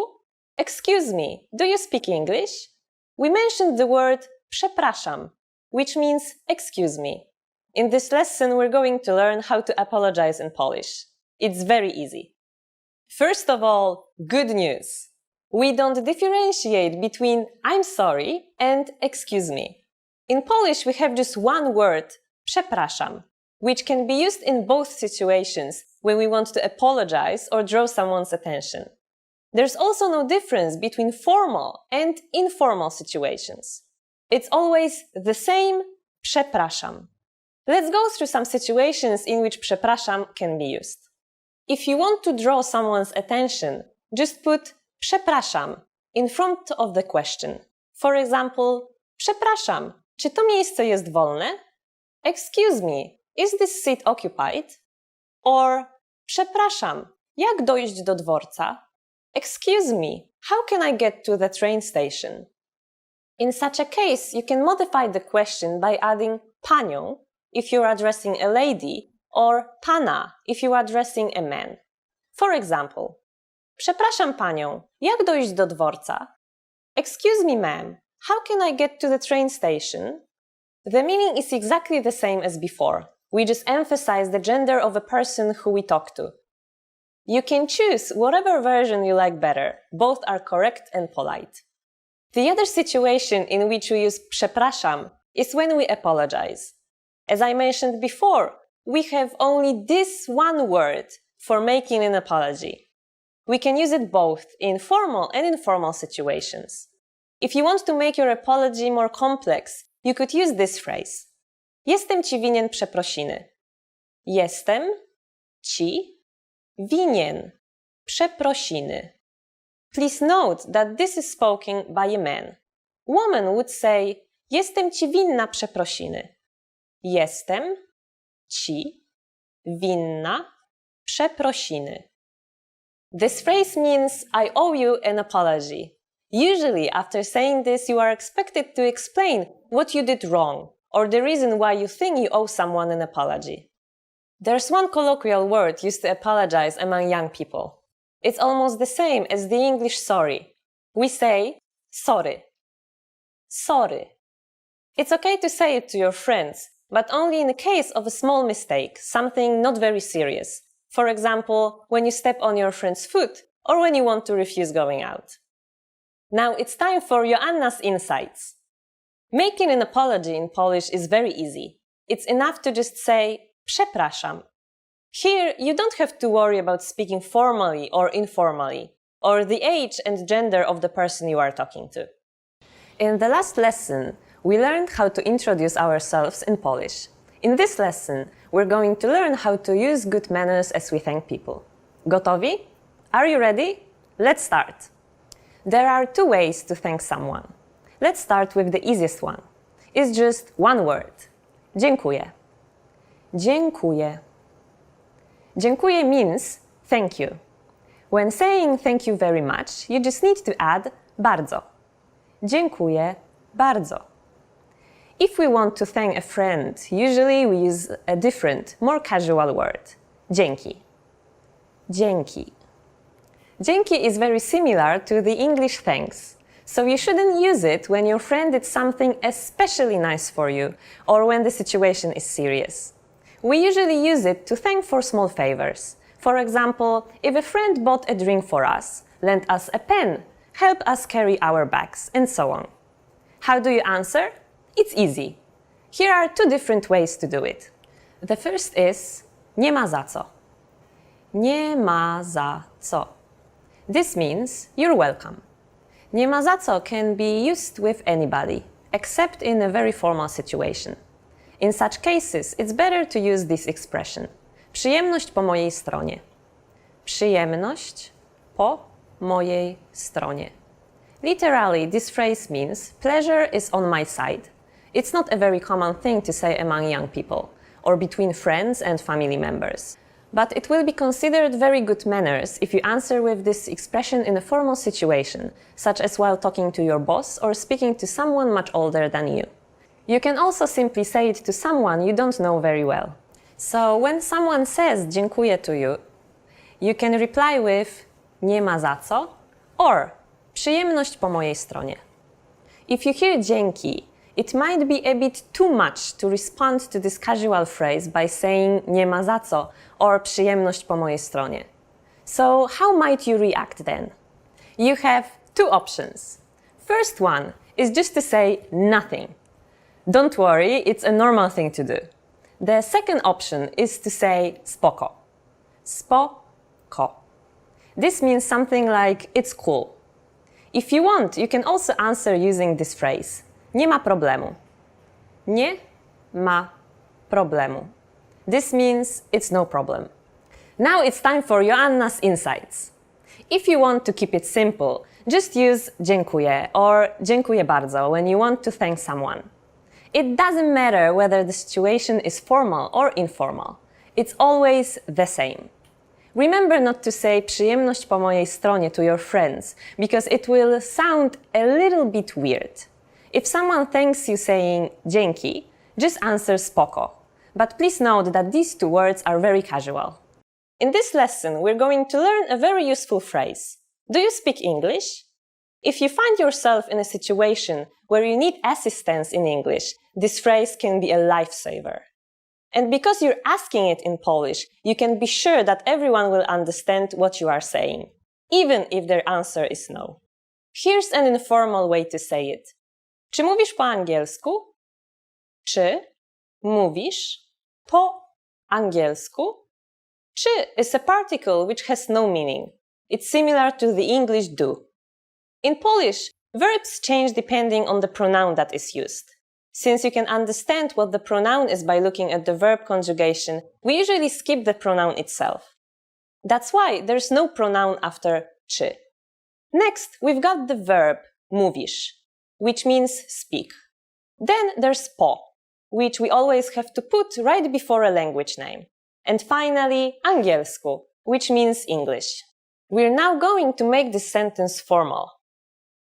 Excuse me, do you speak English? We mentioned the word przepraszam, which means excuse me. In this lesson, we're going to learn how to apologize in Polish. It's very easy. First of all, good news. We don't differentiate between I'm sorry and excuse me. In Polish, we have just one word, przepraszam, which can be used in both situations when we want to apologize or draw someone's attention. There's also no difference between formal and informal situations. It's always the same przepraszam. Let's go through some situations in which przepraszam can be used. If you want to draw someone's attention, just put przepraszam in front of the question. For example, przepraszam, czy to miejsce jest wolne? Excuse me, is this seat occupied? Or przepraszam, jak dojść do dworca? Excuse me, how can I get to the train station? In such a case, you can modify the question by adding panią if you're addressing a lady or pana if you're addressing a man. For example, Przepraszam panią, jak dojść do dworca? Excuse me, ma'am, how can I get to the train station? The meaning is exactly the same as before. We just emphasize the gender of a person who we talk to. You can choose whatever version you like better. Both are correct and polite. The other situation in which we use przepraszam is when we apologize. As I mentioned before, we have only this one word for making an apology. We can use it both in formal and informal situations. If you want to make your apology more complex, you could use this phrase. Jestem ci winien przeprosiny. Jestem ci winien przeprosiny. Please note that this is spoken by a man. Woman would say, jestem ci winna przeprosiny. Jestem ci winna przeprosiny. This phrase means I owe you an apology. Usually, after saying this, you are expected to explain what you did wrong or the reason why you think you owe someone an apology. There's one colloquial word used to apologize among young people. It's almost the same as the English sorry. We say sorry. Sorry. It's okay to say it to your friends, but only in the case of a small mistake, something not very serious. For example, when you step on your friend's foot or when you want to refuse going out. Now it's time for Joanna's insights. Making an apology in Polish is very easy. It's enough to just say przepraszam. Here, you don't have to worry about speaking formally or informally, or the age and gender of the person you are talking to. In the last lesson, we learned how to introduce ourselves in Polish. In this lesson, we're going to learn how to use good manners as we thank people. Gotowi? Are you ready? Let's start. There are two ways to thank someone. Let's start with the easiest one. It's just one word. Dziękuję. Dziękuję. Dziękuję means thank you. When saying thank you very much, you just need to add bardzo. Dziękuję bardzo. If we want to thank a friend, usually we use a different, more casual word. Dzięki. Dzięki. Dzięki is very similar to the English thanks, so you shouldn't use it when your friend did something especially nice for you or when the situation is serious. We usually use it to thank for small favors. For example, if a friend bought a drink for us, lent us a pen, helped us carry our bags, and so on. How do you answer? It's easy. Here are two different ways to do it. The first is nie ma za co. Nie ma za co. This means you're welcome. Nie ma za co can be used with anybody, except in a very formal situation. In such cases, it's better to use this expression. Przyjemność po mojej stronie. Przyjemność po mojej stronie. Literally, this phrase means pleasure is on my side. It's not a very common thing to say among young people, or between friends and family members. But it will be considered very good manners if you answer with this expression in a formal situation, such as while talking to your boss or speaking to someone much older than you. You can also simply say it to someone you don't know very well. So when someone says dziękuję to you, you can reply with nie ma za co or przyjemność po mojej stronie. If you hear dzięki, it might be a bit too much to respond to this casual phrase by saying nie ma za co or przyjemność po mojej stronie. So how might you react then? You have two options. First one is just to say nothing. Don't worry, it's a normal thing to do. The second option is to say spoko. Spoko. This means something like it's cool. If you want, you can also answer using this phrase. Nie ma problemu. Nie ma problemu. This means it's no problem. Now it's time for Joanna's insights. If you want to keep it simple, just use dziękuję or dziękuję bardzo when you want to thank someone. It doesn't matter whether the situation is formal or informal. It's always the same. Remember not to say przyjemność po mojej stronie to your friends, because it will sound a little bit weird. If someone thanks you saying dzięki, just answer spoko. But please note that these two words are very casual. In this lesson, we're going to learn a very useful phrase. Do you speak English? If you find yourself in a situation where you need assistance in English, this phrase can be a lifesaver. And because you're asking it in Polish, you can be sure that everyone will understand what you are saying, even if their answer is no. Here's an informal way to say it. Czy mówisz po angielsku? Czy mówisz po angielsku? Czy is a particle which has no meaning. It's similar to the English do. In Polish, verbs change depending on the pronoun that is used. Since you can understand what the pronoun is by looking at the verb conjugation, we usually skip the pronoun itself. That's why there's no pronoun after czy. Next, we've got the verb mówisz, which means speak. Then there's po, which we always have to put right before a language name. And finally, angielsku, which means English. We're now going to make this sentence formal.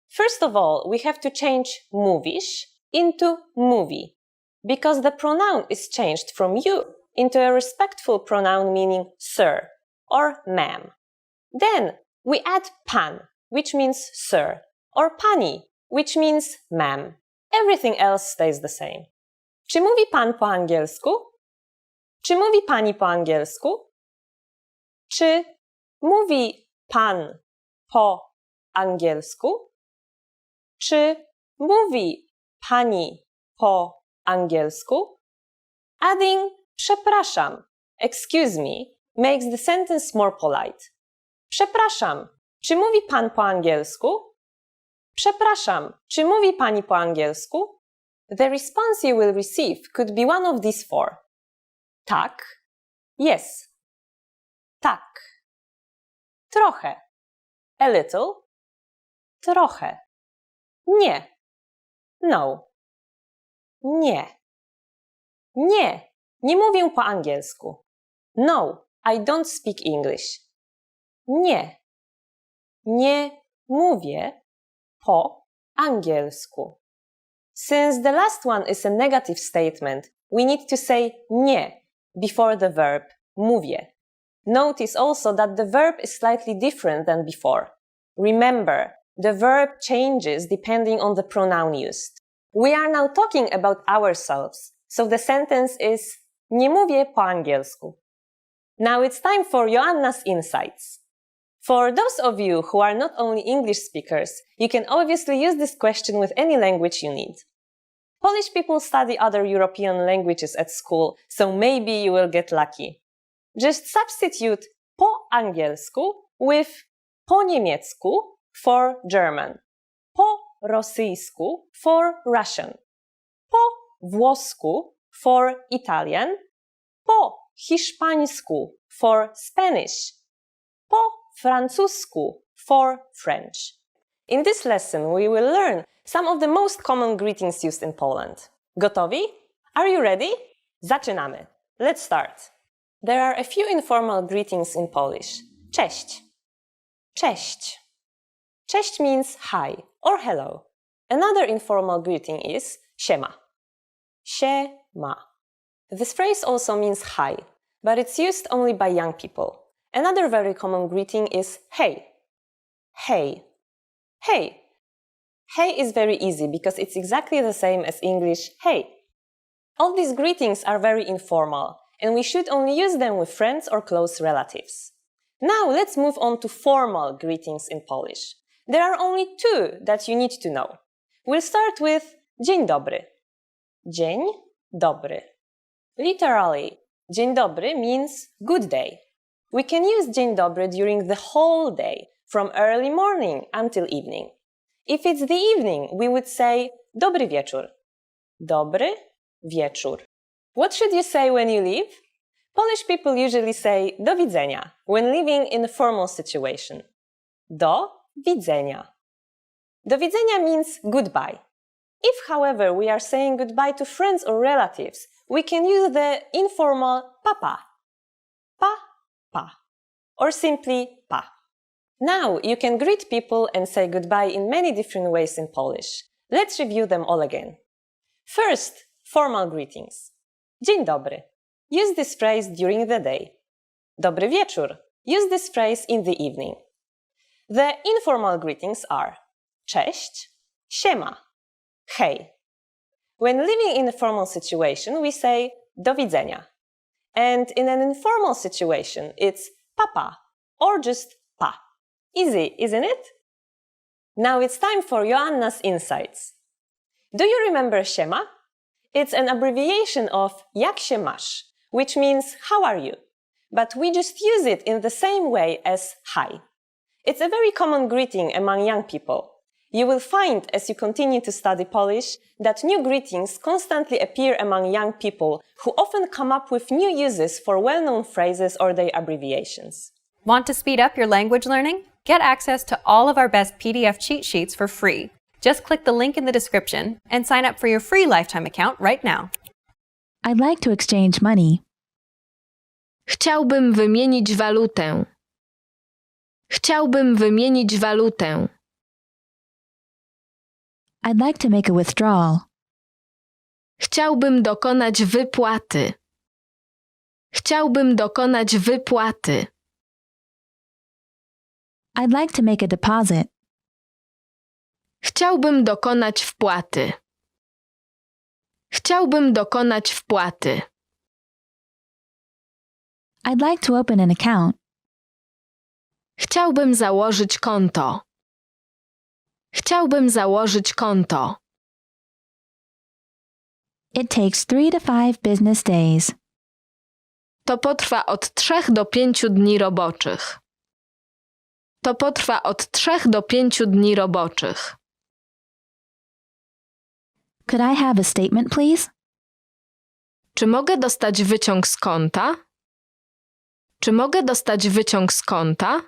First of all, we have to change mówisz into mówi, because the pronoun is changed from you into a respectful pronoun meaning sir or ma'am. Then we add pan, which means sir, or pani, which means ma'am. Everything else stays the same. Czy mówi pan po angielsku? Czy mówi pani po angielsku? Czy mówi pan po angielsku? Czy mówi pani po angielsku? Adding przepraszam, excuse me, makes the sentence more polite. Przepraszam, czy mówi pan po angielsku? Przepraszam, czy mówi pani po angielsku? The response you will receive could be one of these four. Tak, yes, tak. Trochę, a little, trochę. Nie, no. Nie. Nie, nie mówię po angielsku. No, I don't speak English. Nie, nie mówię po angielsku. Since the last one is a negative statement, we need to say nie before the verb mówię. Notice also that the verb is slightly different than before. Remember, the verb changes depending on the pronoun used. We are now talking about ourselves, so the sentence is nie mówię po angielsku. Now it's time for Joanna's insights. For those of you who are not only English speakers, you can obviously use this question with any language you need. Polish people study other European languages at school, so maybe you will get lucky. Just substitute po angielsku with po niemiecku for German, po rosyjsku for Russian, po włosku for Italian, po hiszpańsku for Spanish, po francusku for French. In this lesson, we will learn some of the most common greetings used in Poland. Gotowi? Are you ready? Zaczynamy. Let's start. There are a few informal greetings in Polish. Cześć. Cześć. Cześć means hi or hello. Another informal greeting is siema. Siema. This phrase also means hi, but it's used only by young people. Another very common greeting is hey. Hey. Hey. Hey is very easy because it's exactly the same as English hey. All these greetings are very informal, and we should only use them with friends or close relatives. Now let's move on to formal greetings in Polish. There are only two that you need to know. We'll start with dzień dobry. Dzień dobry. Literally, dzień dobry means good day. We can use dzień dobry during the whole day, from early morning until evening. If it's the evening, we would say dobry wieczór. Dobry wieczór. What should you say when you leave? Polish people usually say do widzenia when living in a formal situation. Do widzenia. Do widzenia means goodbye. If, however, we are saying goodbye to friends or relatives, we can use the informal papa. Pa, or simply pa. Now you can greet people and say goodbye in many different ways in Polish. Let's review them all again. First, formal greetings. Dzień dobry. Use this phrase during the day. Dobry wieczór. Use this phrase in the evening. The informal greetings are cześć, siema, hej. When living in a formal situation, we say do widzenia. And in an informal situation, it's papa or just pa. Easy, isn't it? Now it's time for Joanna's insights. Do you remember siema? It's an abbreviation of jak się masz, which means how are you? But we just use it in the same way as hi. It's a very common greeting among young people. You will find, as you continue to study Polish, that new greetings constantly appear among young people who often come up with new uses for well-known phrases or their abbreviations. Want to speed up your language learning? Get access to all of our best PDF cheat sheets for free. Just click the link in the description and sign up for your free lifetime account right now. I'd like to exchange money. Chciałbym wymienić walutę. Chciałbym wymienić walutę. I'd like to make a withdrawal. Chciałbym dokonać wypłaty. Chciałbym dokonać wypłaty. I'd like to make a deposit. Chciałbym dokonać wpłaty. Chciałbym dokonać wpłaty. I'd like to open an account. Chciałbym założyć konto. Chciałbym założyć konto. It takes 3 to 5 business days. To potrwa od 3 do 5 dni roboczych. To potrwa od 3 do 5 dni roboczych. Could I have a statement, please? Czy mogę dostać wyciąg z konta? Czy mogę dostać wyciąg z konta?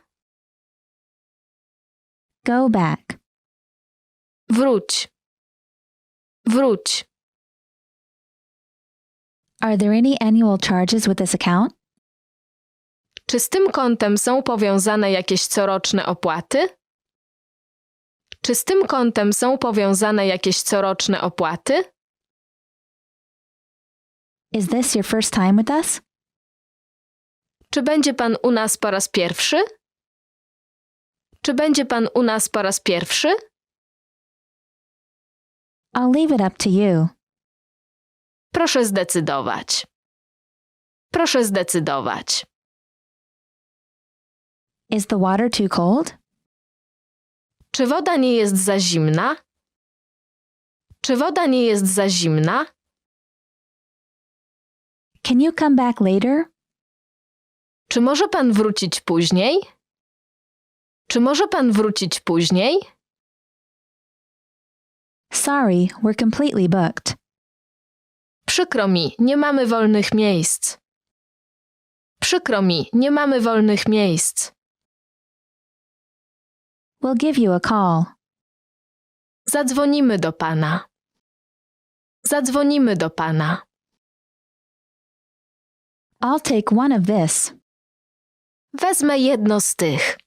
Go back. Wróć. Wróć. Are there any annual charges with this account? Czy z tym kontem są powiązane jakieś coroczne opłaty? Czy z tym kontem są powiązane jakieś coroczne opłaty? Is this your first time with us? Czy będzie pan u nas po raz pierwszy? Czy będzie pan u nas po raz pierwszy? I'll leave it up to you. Proszę zdecydować. Proszę zdecydować. Is the water too cold? Czy woda nie jest za zimna? Czy woda nie jest za zimna? Can you come back later? Czy może pan wrócić później? Czy może pan wrócić później? Sorry, we're completely booked. Przykro mi, nie mamy wolnych miejsc. Przykro mi, nie mamy wolnych miejsc. We'll give you a call. Zadzwonimy do pana. Zadzwonimy do pana. I'll take one of this. Wezmę jedno z tych.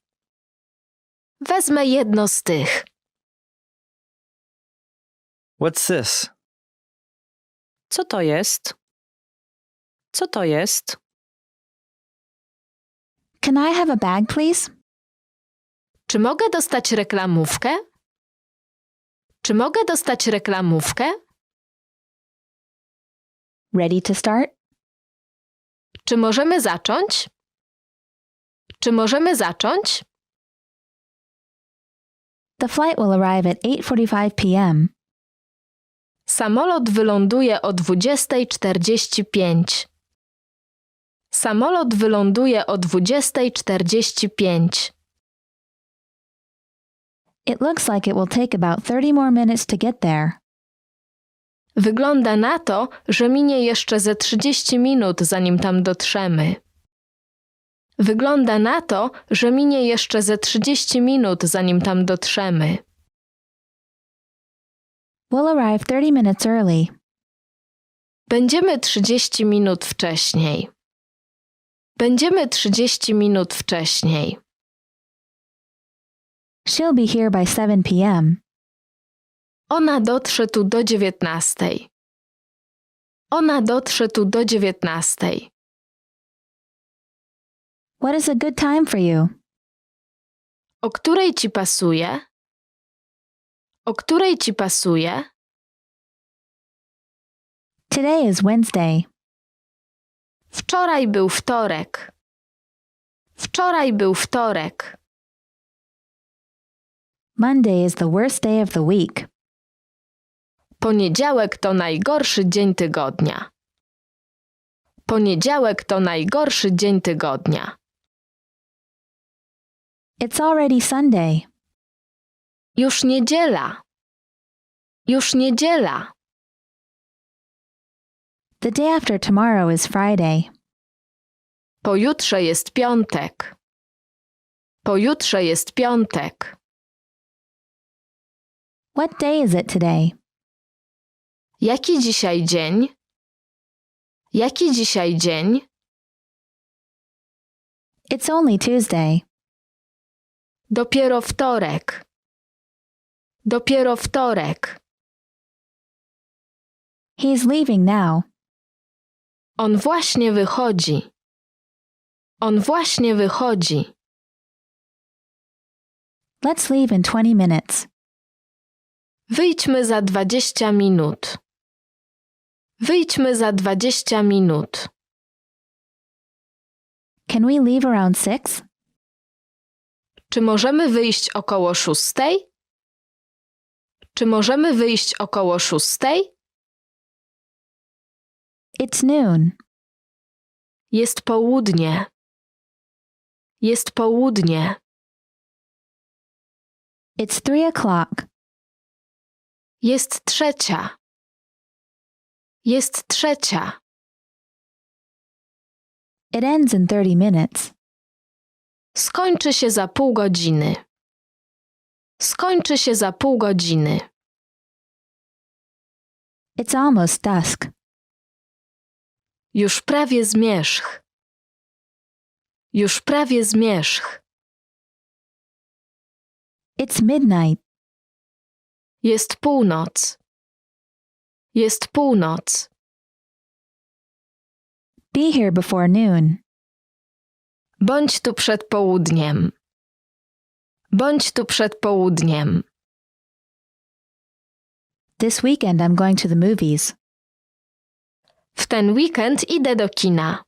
Wezmę jedno z tych. What's this? Co to jest? Co to jest? Can I have a bag, please? Czy mogę dostać reklamówkę? Czy mogę dostać reklamówkę? Ready to start? Czy możemy zacząć? Czy możemy zacząć? The flight will arrive at 8:45 p.m. Samolot wyląduje o 20:45. Samolot wyląduje o 20:45. It looks like it will take about 30 more minutes to get there. Wygląda na to, że minie jeszcze ze 30 minut, zanim tam dotrzemy. Wygląda na to, że minie jeszcze ze 30 minut, zanim tam dotrzemy. We'll arrive 30 minutes early. Będziemy 30 minut wcześniej. Będziemy 30 minut wcześniej. She'll be here by 7 p.m. Ona dotrze tu do 19. Ona dotrze tu do 19. What is a good time for you? O której ci pasuje? O której ci pasuje? Today is Wednesday. Wczoraj był wtorek. Wczoraj był wtorek. Monday is the worst day of the week. Poniedziałek to najgorszy dzień tygodnia. Poniedziałek to najgorszy dzień tygodnia. It's already Sunday. Już niedziela. Już niedziela. The day after tomorrow is Friday. Pojutrze jest piątek. Pojutrze jest piątek. What day is it today? Jaki dzisiaj dzień? Jaki dzisiaj dzień? It's only Tuesday. Dopiero wtorek. Dopiero wtorek. He's leaving now. On właśnie wychodzi. On właśnie wychodzi. Let's leave in 20 minutes. Wyjdźmy za 20 minut. Wyjdźmy za 20 minut. Can we leave around 6? Czy możemy wyjść około 6? Czy możemy wyjść około 6? It's noon. Jest południe. Jest południe. It's 3 o'clock. Jest trzecia. Jest trzecia. It ends in 30 minutes. Skończy się za pół godziny. Skończy się za pół godziny. It's almost dusk. Już prawie zmierzch. Już prawie zmierzch. It's midnight. Jest północ. Jest północ. Be here before noon. Bądź tu przed południem. Bądź tu przed południem. This weekend I'm going to the movies. W ten weekend idę do kina.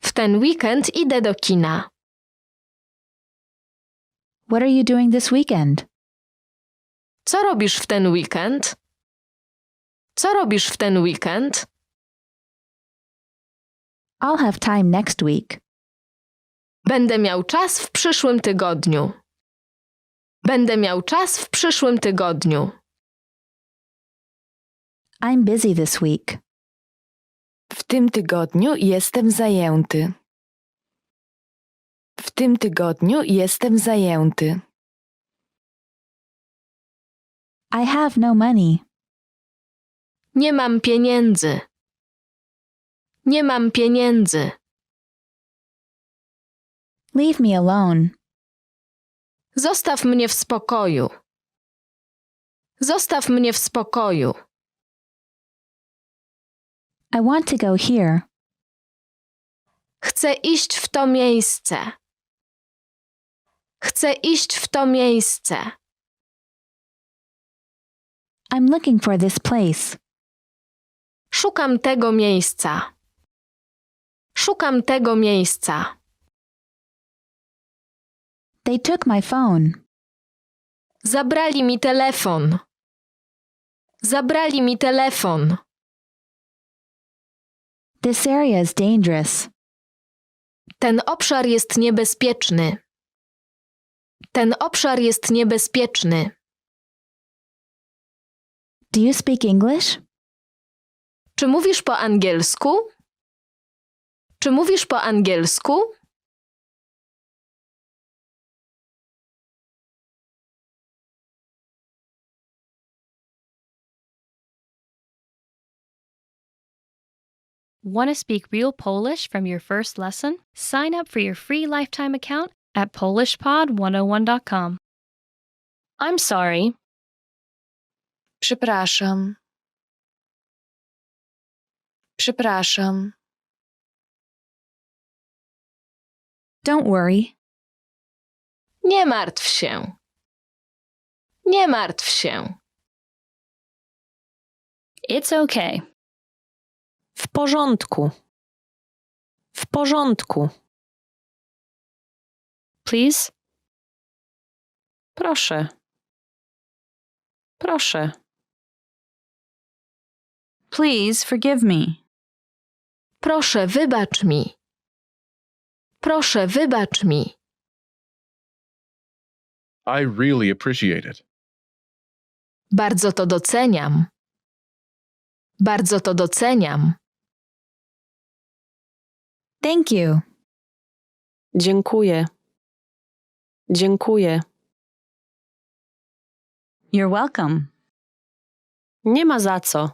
W ten weekend idę do kina. What are you doing this weekend? Co robisz w ten weekend? Co robisz w ten weekend? I'll have time next week. Będę miał czas w przyszłym tygodniu. Będę miał czas w przyszłym tygodniu. I'm busy this week. W tym tygodniu jestem zajęty. W tym tygodniu jestem zajęty. I have no money. Nie mam pieniędzy. Nie mam pieniędzy. Leave me alone. Zostaw mnie w spokoju. Zostaw mnie w spokoju. I want to go here. Chcę iść w to miejsce. Chcę iść w to miejsce. I'm looking for this place. Szukam tego miejsca. Szukam tego miejsca. They took my phone. Zabrali mi telefon. Zabrali mi telefon. This area is dangerous. Ten obszar jest niebezpieczny. Ten obszar jest niebezpieczny. Do you speak English? Czy mówisz po angielsku? Czy mówisz po angielsku? Want to speak real Polish from your first lesson? Sign up for your free lifetime account at polishpod101.com. I'm sorry. Przepraszam. Przepraszam. Don't worry. Nie martw się. Nie martw się. It's okay. W porządku. W porządku. Please? Proszę. Proszę. Please forgive me. Proszę, wybacz mi. Proszę, wybacz mi. I really appreciate it. Bardzo to doceniam. Bardzo to doceniam. Thank you. Dziękuję. Dziękuję. You're welcome. Nie ma za co.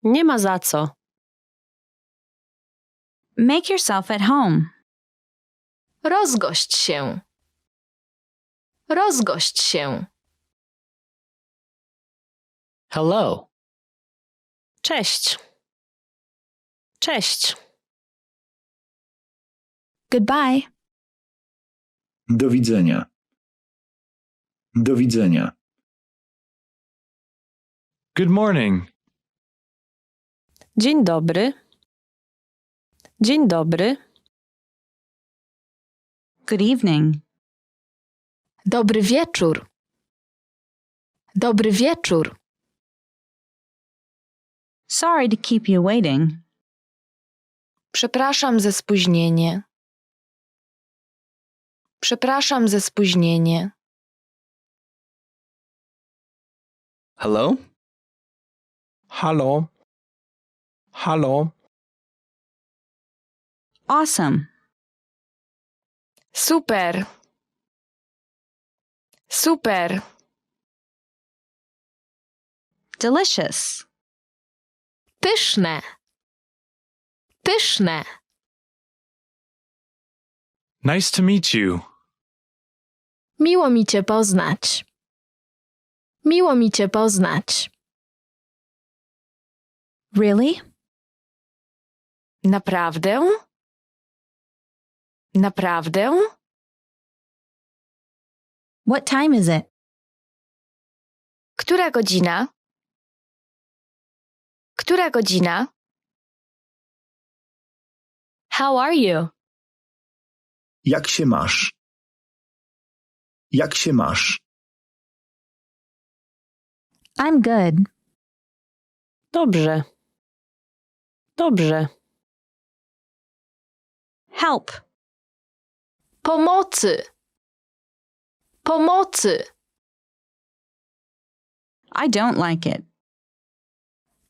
Nie ma za co. Make yourself at home. Rozgość się. Rozgość się. Hello. Cześć. Cześć. Goodbye. Do widzenia. Do widzenia. Good morning. Dzień dobry. Dzień dobry. Good evening. Dobry wieczór. Dobry wieczór. Sorry to keep you waiting. Przepraszam za spóźnienie. Przepraszam za spóźnienie. Hello? Hallo. Hallo. Awesome. Super. Super. Delicious. Pyszne. Pyszne. Nice to meet you. Miło mi cię poznać. Miło mi cię poznać. Really? Naprawdę? Naprawdę? What time is it? Która godzina? Która godzina? How are you? Jak się masz? Jak się masz? I'm good. Dobrze. Dobrze. Help. Pomocy. Pomocy. I don't like it.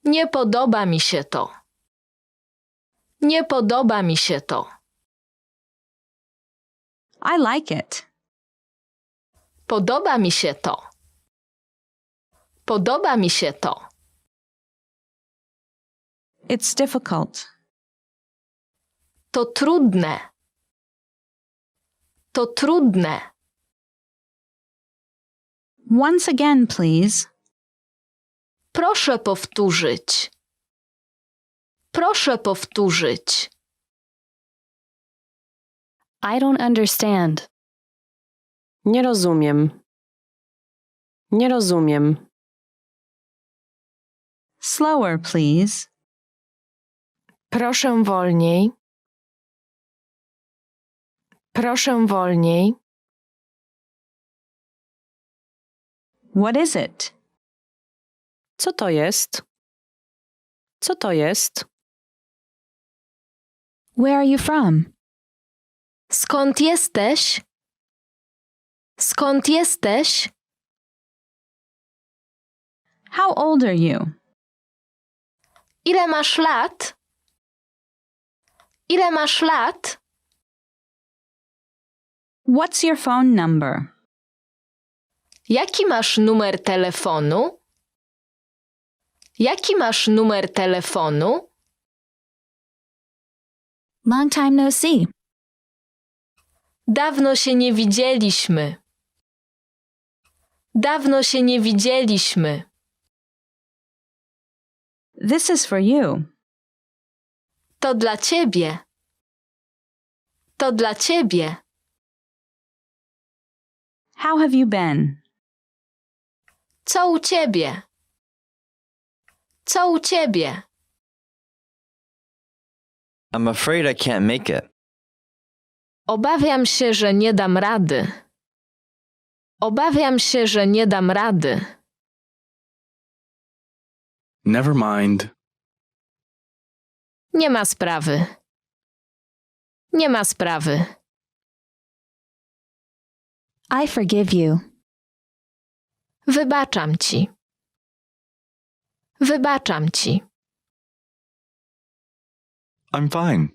Nie podoba mi się to. Nie podoba mi się to. I like it. Podoba mi się to. Podoba mi się to. It's difficult. To trudne. To trudne. Once again, please. Proszę powtórzyć. Proszę powtórzyć. I don't understand. Nie rozumiem. Nie rozumiem. Slower, please. Proszę wolniej. Proszę wolniej. What is it? Co to jest? Co to jest? Where are you from? Skąd jesteś? Skąd jesteś? How old are you? Ile masz lat? Ile masz lat? What's your phone number? Jaki masz numer telefonu? Jaki masz numer telefonu? Long time no see. Dawno się nie widzieliśmy. Dawno się nie widzieliśmy. This is for you. To dla ciebie. To dla ciebie. How have you been? Co u ciebie? Co u ciebie? I'm afraid I can't make it. Obawiam się, że nie dam rady. Obawiam się, że nie dam rady. Never mind. Nie ma sprawy. Nie ma sprawy. I forgive you. Wybaczam ci. Wybaczam ci. I'm fine.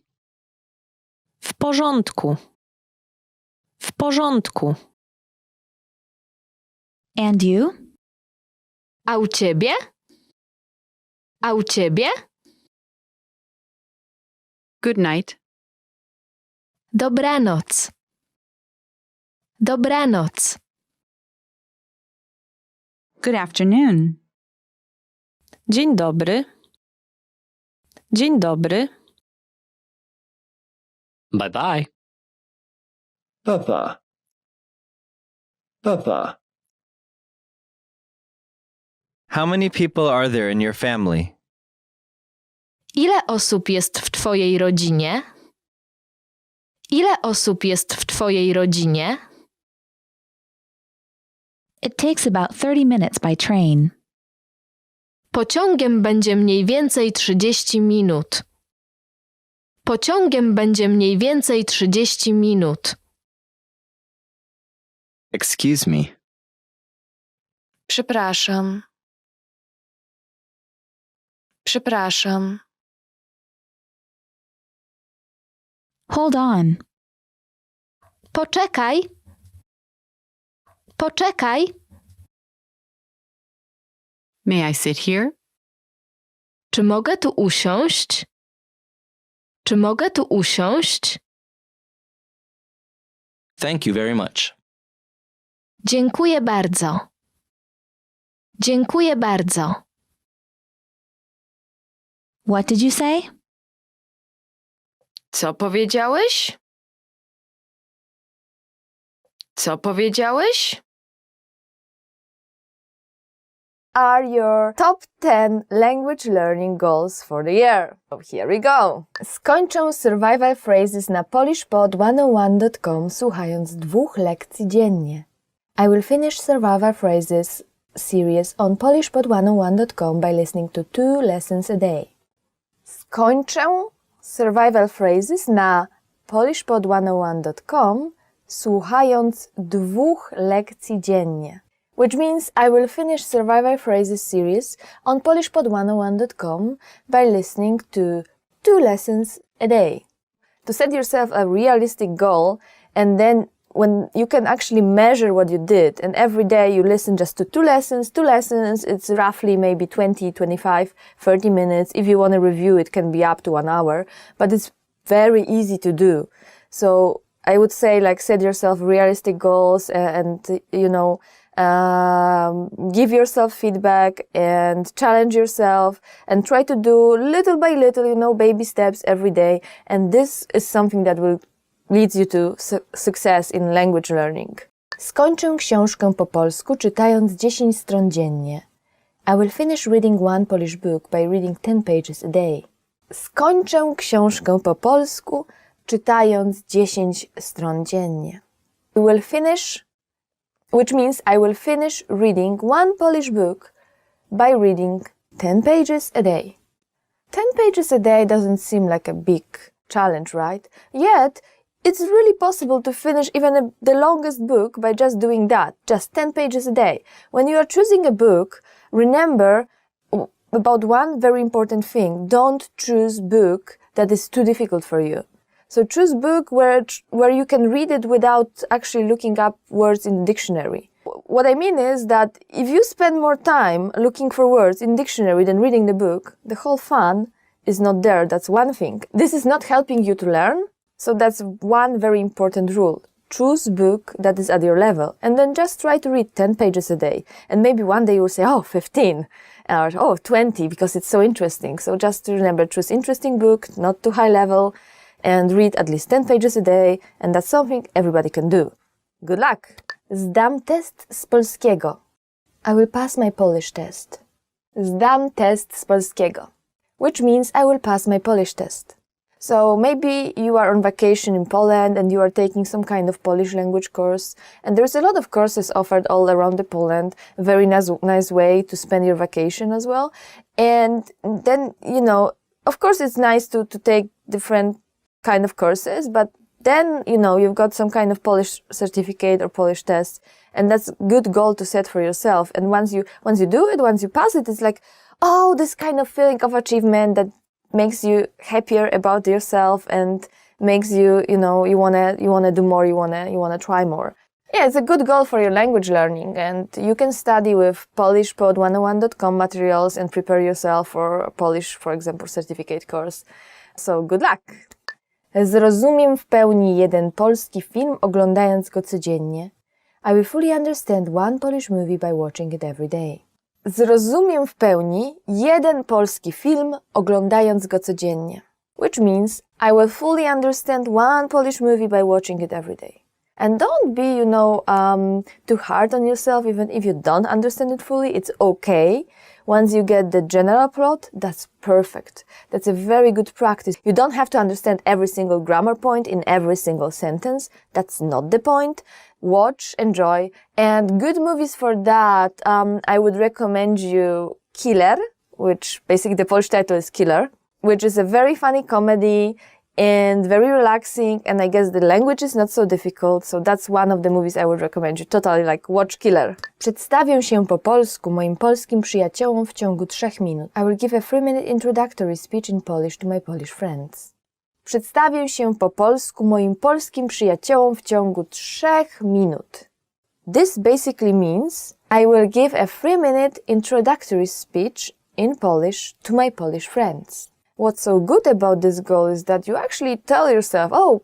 W porządku. W porządku. And you? A u ciebie? A u ciebie? Good night. Dobranoc. Dobranoc. Good afternoon. Dzień dobry. Dzień dobry. Bye bye. Papa. Papa. How many people are there in your family? Ile osób jest w twojej rodzinie? Ile osób jest w twojej rodzinie? It takes about 30 minutes by train. Pociągiem będzie mniej więcej 30 minut. Pociągiem będzie mniej więcej 30 minut. Excuse me. Przepraszam. Przepraszam. Hold on. Poczekaj. Poczekaj. May I sit here? Czy mogę tu usiąść? Czy mogę tu usiąść? Thank you very much. Dziękuję bardzo. Dziękuję bardzo. What did you say? Co powiedziałeś? Co powiedziałeś? Are your top 10 language learning goals for the year? So here we go. Skończę survival phrases na polishpod101.com słuchając 2 lekcji dziennie. I will finish survival phrases series on polishpod101.com by listening to 2 lessons a day. Skończę survival phrases na polishpod101.com słuchając 2 lekcji dziennie. Which means I will finish survival phrases series on polishpod101.com by listening to 2 lessons a day. To set yourself a realistic goal, and then when you can actually measure what you did, and every day you listen just to 2 lessons, it's roughly maybe 20, 25, 30 minutes. If you want to review, it can be up to 1 hour, but it's very easy to do. So I would say, like, set yourself realistic goals and you know, give yourself feedback and challenge yourself and try to do little by little, you know, baby steps every day. And this is something that will lead you to success in language learning. Skończę książkę po polsku czytając 10 stron dziennie. I will finish reading 1 Polish book by reading 10 pages a day. Skończę książkę po polsku czytając 10 stron dziennie. We will finish, which means I will finish reading 1 Polish book by reading 10 pages a day. 10 pages a day doesn't seem like a big challenge, right? Yet, it's really possible to finish even the longest book by just doing that, just 10 pages a day. When you are choosing a book, remember about one very important thing. Don't choose book that is too difficult for you. So choose book where you can read it without actually looking up words in the dictionary. What I mean is that if you spend more time looking for words in dictionary than reading the book, the whole fun is not there. That's one thing. This is not helping you to learn. So that's one very important rule. Choose book that is at your level and then just try to read 10 pages a day. And maybe one day you'll say, oh, 15 or 20 because it's so interesting. So just remember, choose interesting book, not too high level, and read at least 10 pages a day, and that's something everybody can do. Good luck! Zdam test z polskiego. I will pass my Polish test. Zdam test z polskiego, which means I will pass my Polish test. So maybe you are on vacation in Poland and you are taking some kind of Polish language course, and there's a lot of courses offered all around the Poland, a very nice way to spend your vacation as well. And then, of course it's nice to take different kind of courses, but then, you've got some kind of Polish certificate or Polish test, and that's a good goal to set for yourself. And once you do it, once you pass it, it's like, oh, this kind of feeling of achievement that makes you happier about yourself and makes you, you wanna do more, you wanna try more. Yeah, it's a good goal for your language learning, and you can study with polishpod101.com materials and prepare yourself for a Polish, for example, certificate course. So good luck! Zrozumiem w pełni jeden polski film, oglądając go codziennie. I will fully understand one Polish movie by watching it every day. Zrozumiem w pełni jeden polski film, oglądając go codziennie. Which means I will fully understand one Polish movie by watching it every day. And don't be, too hard on yourself, even if you don't understand it fully, it's okay. Once you get the general plot, that's perfect. That's a very good practice. You don't have to understand every single grammar point in every single sentence. That's not the point. Watch, enjoy, and good movies for that. I would recommend you Killer, which basically the Polish title is Killer, which is a very funny comedy and very relaxing, and I guess the language is not so difficult, so that's one of the movies I would recommend you. Totally, watch Killer. Przedstawię się po polsku moim polskim przyjaciołom w ciągu 3 minut. I will give a 3-minute introductory speech in Polish to my Polish friends. Przedstawię się po polsku moim polskim przyjaciołom w ciągu 3 minut. This basically means I will give a 3-minute introductory speech in Polish to my Polish friends. What's so good about this goal is that you actually tell yourself, oh,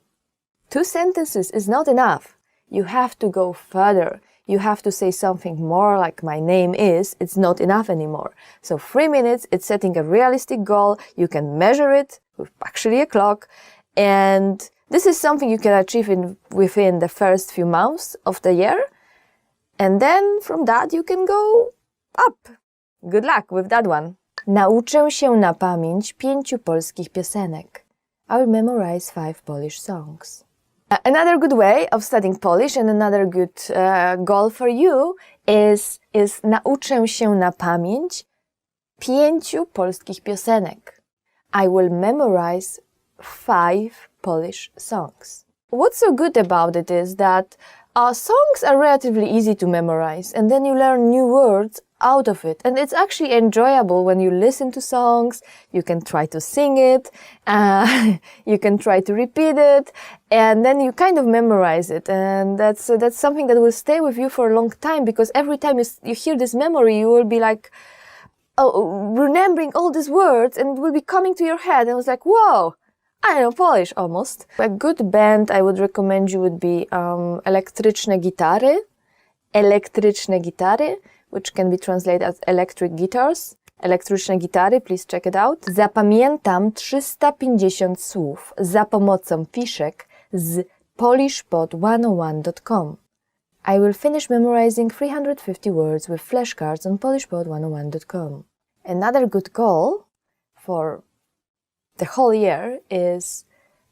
2 sentences is not enough. You have to go further. You have to say something more like my name is. It's not enough anymore. So 3 minutes, it's setting a realistic goal. You can measure it with actually a clock. And this is something you can achieve within the first few months of the year. And then from that you can go up. Good luck with that one. Nauczę się na pamięć 5 polskich piosenek. I will memorize 5 Polish songs. Another good way of studying Polish and another good goal for you is nauczę się na pamięć 5 polskich piosenek. I will memorize 5 Polish songs. What's so good about it is that songs are relatively easy to memorize, and then you learn new words out of it. And it's actually enjoyable when you listen to songs. You can try to sing it, you can try to repeat it, and then you kind of memorize it. And that's something that will stay with you for a long time, because every time you hear this memory, you will be like, remembering all these words, and it will be coming to your head. And it's like, whoa, I know Polish almost. A good band I would recommend you would be elektryczne gitary, which can be translated as electric guitars. Elektryczne gitary, please check it out. Zapamiętam 350 słów za pomocą fiszek z polishpod101.com. I will finish memorizing 350 words with flashcards on polishpod101.com. Another good goal for the whole year is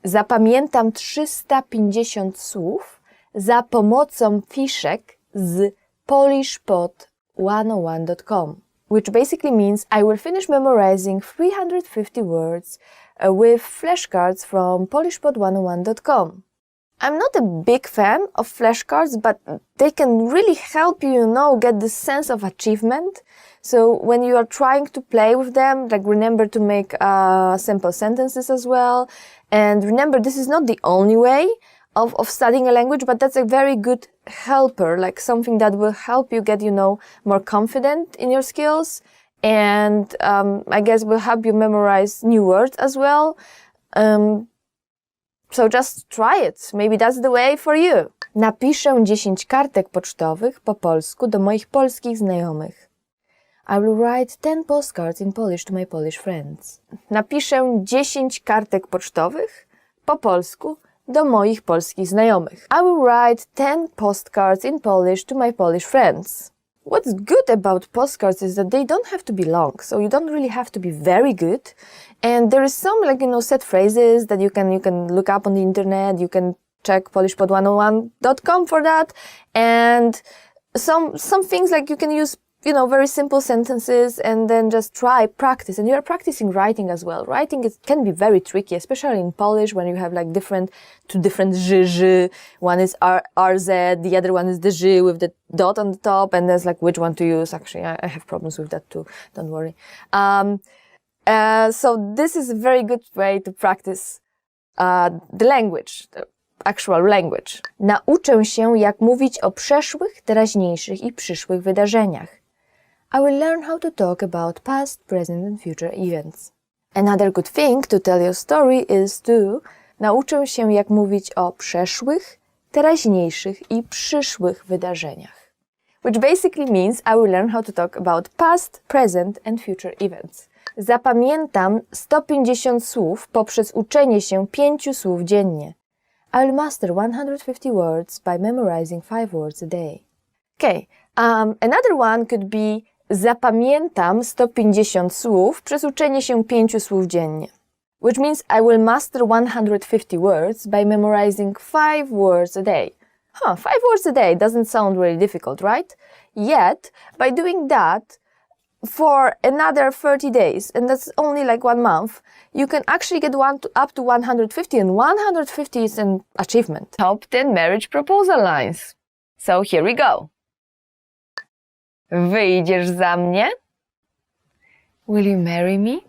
zapamiętam 350 słów za pomocą fiszek z polishpod101.com, which basically means I will finish memorizing 350 words with flashcards from polishpod101.com. I'm not a big fan of flashcards, but they can really help you, get this sense of achievement. So when you are trying to play with them, remember to make sample sentences as well. And remember, this is not the only way of studying a language, but that's a very good helper, something that will help you get, more confident in your skills. And I guess will help you memorize new words as well. So just try it. Maybe that's the way for you. Napiszę 10 kartek pocztowych po polsku do moich polskich znajomych. I will write 10 postcards in Polish to my Polish friends. Napiszę 10 kartek pocztowych po polsku do moich polskich znajomych. I will write 10 postcards in Polish to my Polish friends. What's good about postcards is that they don't have to be long, so you don't really have to be very good. And there is some, set phrases that you can look up on the internet. You can check polishpod101.com for that. And some things you can use, very simple sentences and then just practice. And you're practicing writing as well. Writing can be very tricky, especially in Polish when you have two different ż. One is RZ, the other one is the ż with the dot on the top, and there's which one to use. Actually, I have problems with that too. Don't worry. So this is a very good way to practice the language, the actual language. Nauczę się, jak mówić o przeszłych, teraźniejszych i przyszłych wydarzeniach. I will learn how to talk about past, present and future events. Another good thing to tell your story is to nauczę się, jak mówić o przeszłych, teraźniejszych i przyszłych wydarzeniach. Which basically means I will learn how to talk about past, present and future events. Zapamiętam 150 słów poprzez uczenie się 5 słów dziennie. I will master 150 words by memorizing 5 words a day. Okay, another one could be zapamiętam 150 słów przez uczenie się 5 słów dziennie. Which means I will master 150 words by memorizing 5 words a day. 5 words a day doesn't sound really difficult, right? Yet, by doing that for another 30 days, and that's only 1 month, you can actually get up to 150, and 150 is an achievement. Top 10 marriage proposal lines. So here we go. Wyjdziesz za mnie? Will you marry me?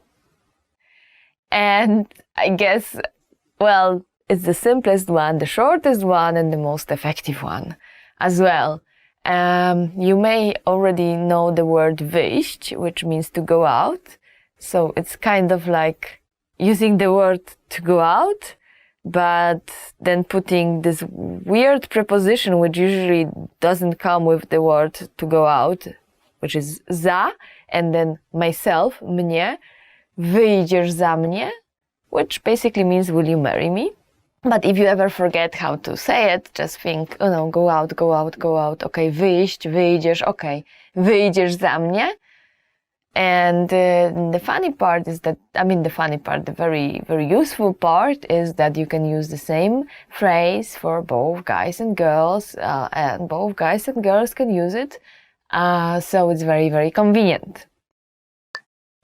And I guess, it's the simplest one, the shortest one, and the most effective one as well. You may already know the word wyjść, which means to go out. So it's kind of like using the word to go out, but then putting this weird preposition, which usually doesn't come with the word to go out, which is za, and then myself, mnie, wyjdziesz za mnie, which basically means will you marry me? But if you ever forget how to say it, just think, go out, go out, go out. Okay, wyjść, wyjdziesz, okay, wyjdziesz za mnie. And the funny part is that, the very, very useful part is that you can use the same phrase for both guys and girls, and both guys and girls can use it. So it's very, very convenient.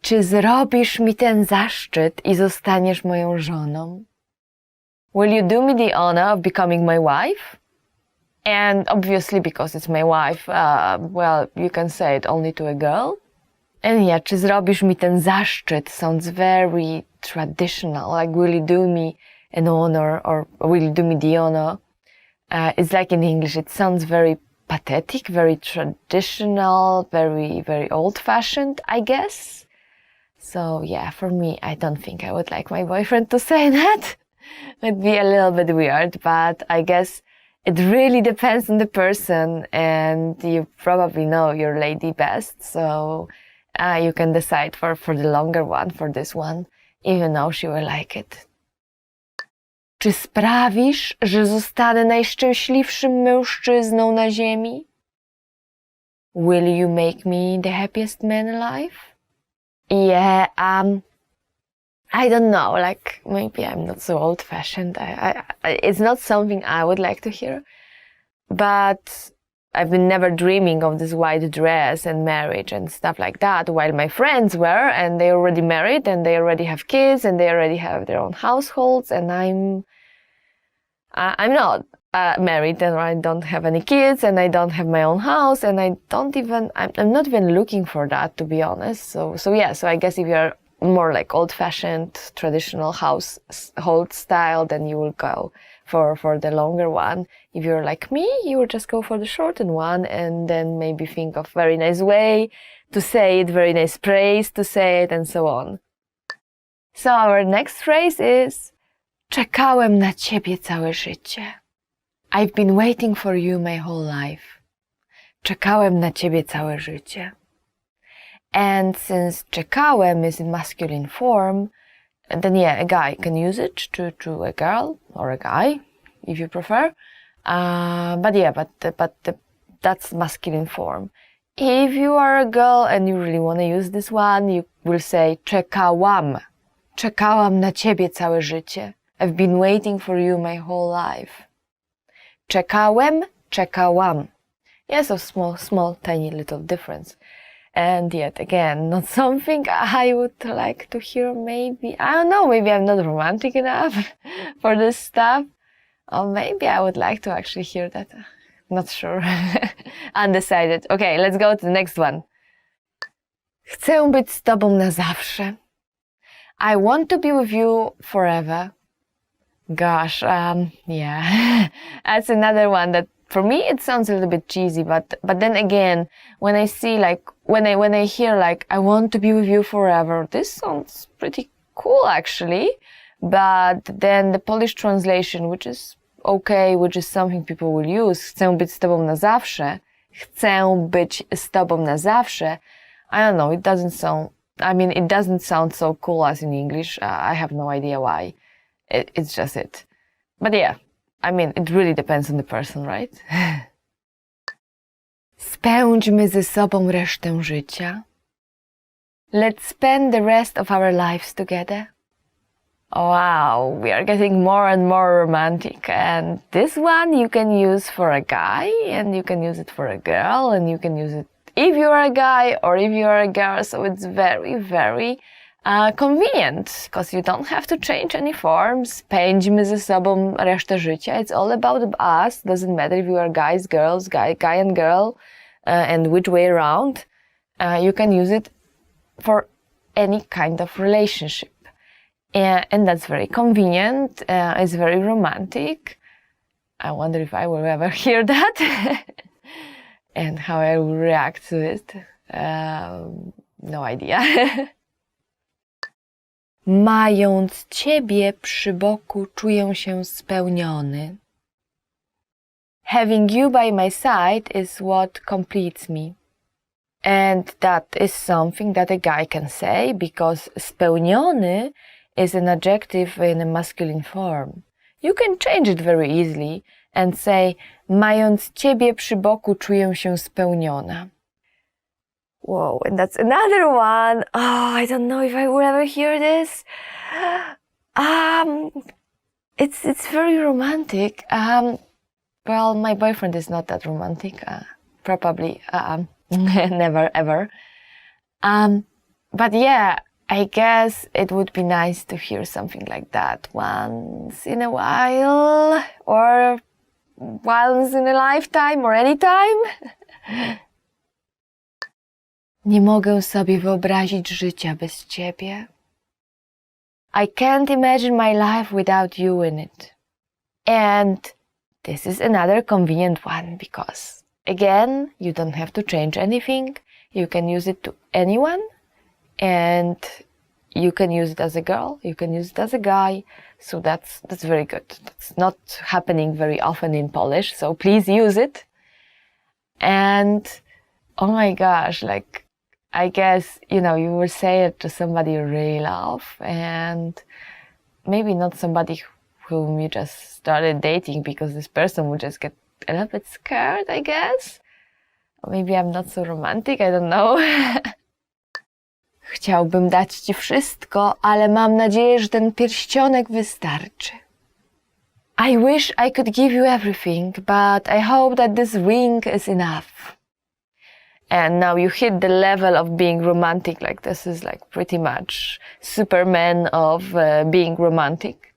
Czy zrobisz mi ten zaszczyt i zostaniesz moją żoną? Will you do me the honor of becoming my wife? And obviously, because it's my wife, you can say it only to a girl. And yeah, czy zrobisz mi ten zaszczyt sounds very traditional, will you do me an honor, or will you do me the honor? It's like in English, it sounds very pathetic, very traditional, very, very old-fashioned, I guess. So yeah, for me, I don't think I would like my boyfriend to say that. It'd be a little bit weird, but I guess it really depends on the person, and you probably know your lady best, so you can decide for the longer one, for this one, even though she will like it. Czy sprawisz, że zostanę najszczęśliwszym mężczyzną na ziemi? Will you make me the happiest man alive? Yeah, I don't know, maybe I'm not so old-fashioned. It's not something I would like to hear. But I've been never dreaming of this white dress and marriage and stuff like that, while my friends were, and they already married, and they already have kids, and they already have their own households, and I'm not married, and I don't have any kids, and I don't have my own house, and I'm not even looking for that, to be honest. So I guess if you're more old-fashioned, traditional household style, then you will go for the longer one. If you're like me, you will just go for the shortened one, and then maybe think of very nice way to say it, very nice praise to say it, and so on. So our next phrase is czekałem na ciebie całe życie. I've been waiting for you my whole life. Czekałem na ciebie całe życie. And since czekałem is in masculine form, then yeah, a guy can use it to a girl or a guy, if you prefer. That's masculine form. If you are a girl and you really want to use this one, you will say czekałam. Czekałam na ciebie całe życie. I've been waiting for you my whole life. Czekałem, czekałam. Yeah, so small, tiny little difference. And yet again, not something I would like to hear maybe. I don't know, maybe I'm not romantic enough for this stuff. Or maybe I would like to actually hear that. Not sure. Undecided. Okay, let's go to the next one. Chcę być z tobą na zawsze. I want to be with you forever. Gosh, yeah. That's another one that for me it sounds a little bit cheesy, but then again, when I see like when I hear like I want to be with you forever, this sounds pretty cool actually. But then the Polish translation, which is okay, which is something people will use, chcę być z tobą na zawsze, chcę być z tobą na zawsze, I don't know, it doesn't sound so cool as in English. I have no idea why. It's just it. But yeah, I mean, it really depends on the person, right? Spędźmy ze sobą resztę życia. Let's spend the rest of our lives together. Wow, we are getting more and more romantic. And this one you can use for a guy, and you can use it for a girl, and you can use it if you are a guy or if you are a girl. So it's very, very convenient, because you don't have to change any forms. Spędźmy ze sobą resztę życia. It's all about us. Doesn't matter if you are guys, girls, guy and girl, and which way around. You can use it for any kind of relationship. And that's very convenient. It's very romantic. I wonder if I will ever hear that and how I will react to it. No idea. Mając ciebie przy boku, czuję się spełniony. Having you by my side is what completes me. And that is something that a guy can say, because spełniony is an adjective in a masculine form. You can change it very easily and say, mając ciebie przy boku, czuję się spełniona. Whoa, and that's another one. Oh, I don't know if I will ever hear this. It's very romantic. Well, my boyfriend is not that romantic. Probably never ever. But yeah, I guess it would be nice to hear something like that once in a while, or once in a lifetime, or any time. Nie mogę sobie wyobrazić życia bez ciebie. I can't imagine my life without you in it. And this is another convenient one, because again, you don't have to change anything. You can use it to anyone, and you can use it as a girl, you can use it as a guy. So that's very good. That's not happening very often in Polish, so please use it. And oh my gosh, like, I guess, you will say it to somebody you really love, and maybe not somebody whom you just started dating, because this person would just get a little bit scared, I guess. Or maybe I'm not so romantic, I don't know. Chciałbym dać ci wszystko, ale mam nadzieję, że ten pierścionek wystarczy. I wish I could give you everything, but I hope that this ring is enough. And now you hit the level of being romantic, like this is like pretty much Superman of being romantic.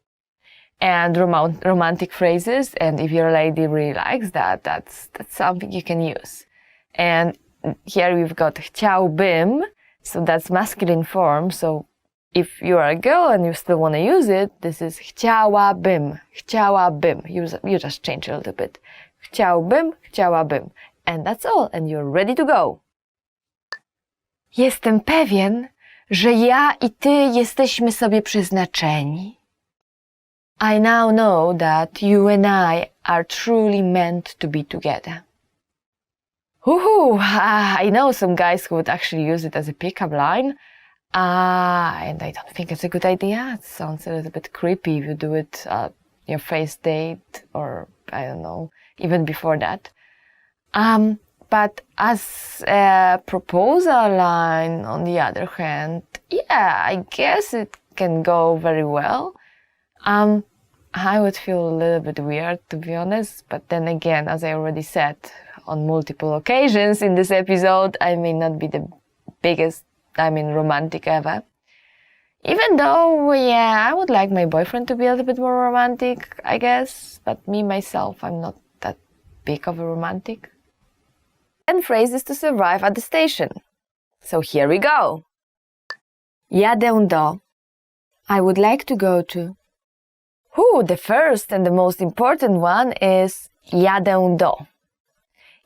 And romantic phrases, and if your lady really likes that, that's something you can use. And here we've got chciałbym, so that's masculine form. So if you are a girl and you still want to use it, this is chciałabym, chciałabym. You just change a little bit. Chciałbym, chciałabym. And that's all, and you're ready to go. Jestem pewien, że ja I ty jesteśmy sobie przeznaczeni. I now know that you and I are truly meant to be together. I know some guys who would actually use it as a pickup line. And I don't think it's a good idea. It sounds a little bit creepy if you do it at your first date or, I don't know, even before that. But as a proposal line, on the other hand, yeah, I guess it can go very well. I would feel a little bit weird, to be honest, but then again, as I already said on multiple occasions in this episode, I may not be the biggest, romantic ever. Even though, yeah, I would like my boyfriend to be a little bit more romantic, I guess, but me, myself, I'm not that big of a romantic. 10 phrases to survive at the station. So here we go. Jadę do. I would like to go to. The first and the most important one is jadę do.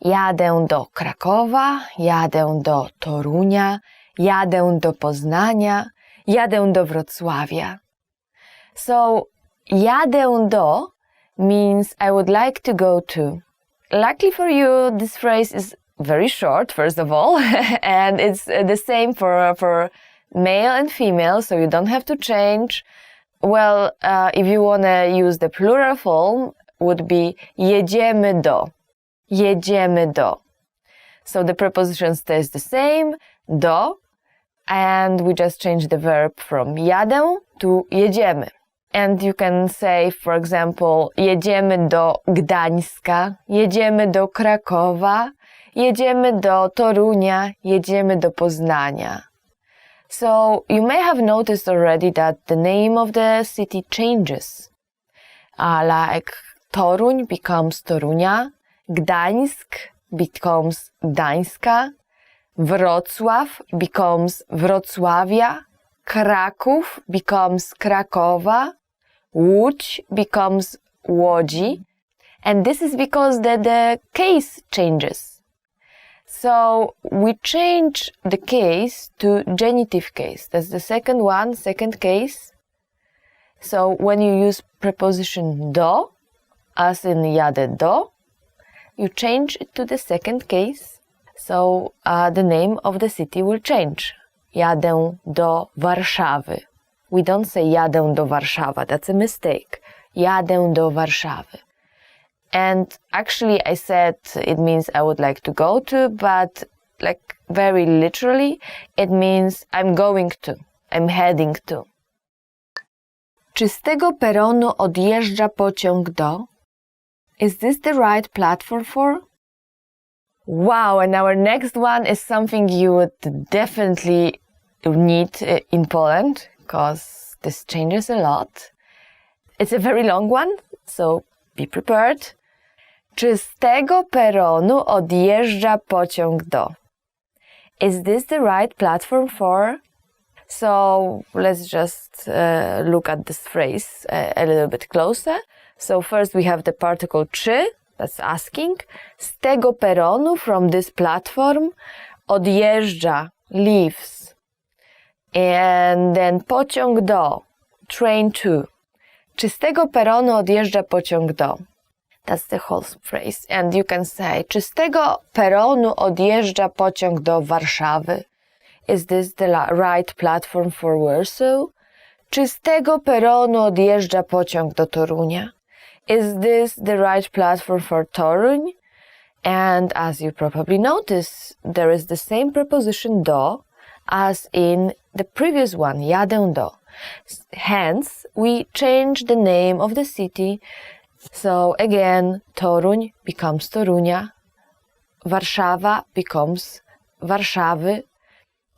Jadę do Krakowa, jadę do Torunia, jadę do Poznania, jadę do Wrocławia. So, jadę do means I would like to go to. Luckily for you, this phrase is very short, first of all, and it's the same for male and female, so you don't have to change. Well, if you want to use the plural form, would be jedziemy do. Jedziemy do. So the preposition stays the same, do, and we just change the verb from jadę to jedziemy. And you can say, for example, jedziemy do Gdańska, jedziemy do Krakowa, jedziemy do Torunia, jedziemy do Poznania. So you may have noticed already that the name of the city changes. Like Toruń becomes Torunia, Gdańsk becomes Gdańska, Wrocław becomes Wrocławia, Kraków becomes Krakowa, Łódź becomes Łodzi, and this is because the case changes. So we change the case to genitive case. That's the second one, second case. So when you use preposition do, as in jadę do, you change it to the second case. So the name of the city will change. Jadę do Warszawy. We don't say jadę do Warszawa. That's a mistake. Jadę do Warszawy. And actually I said it means I would like to go to, but like very literally, it means I'm going to, I'm heading to. Czy z tego peronu odjeżdża pociąg do? Is this the right platform for? Wow, and our next one is something you would definitely need in Poland, because this changes a lot. It's a very long one, so be prepared. Czy z tego peronu odjeżdża pociąg do? Is this the right platform for? So let's just look at this phrase a little bit closer. So first we have the particle czy, that's asking. Z tego peronu, from this platform, odjeżdża, leaves. And then pociąg do, train to. Czy z tego peronu odjeżdża pociąg do? That's the whole phrase. And you can say, czy z tego peronu odjeżdża pociąg do Warszawy? Is this the right platform for Warsaw? Czy z tego peronu odjeżdża pociąg do Torunia? Is this the right platform for Toruń? And as you probably notice, there is the same preposition do as in the previous one, jadę do. Hence, we change the name of the city. So again, Toruń becomes Torunia, Warszawa becomes Warszawy,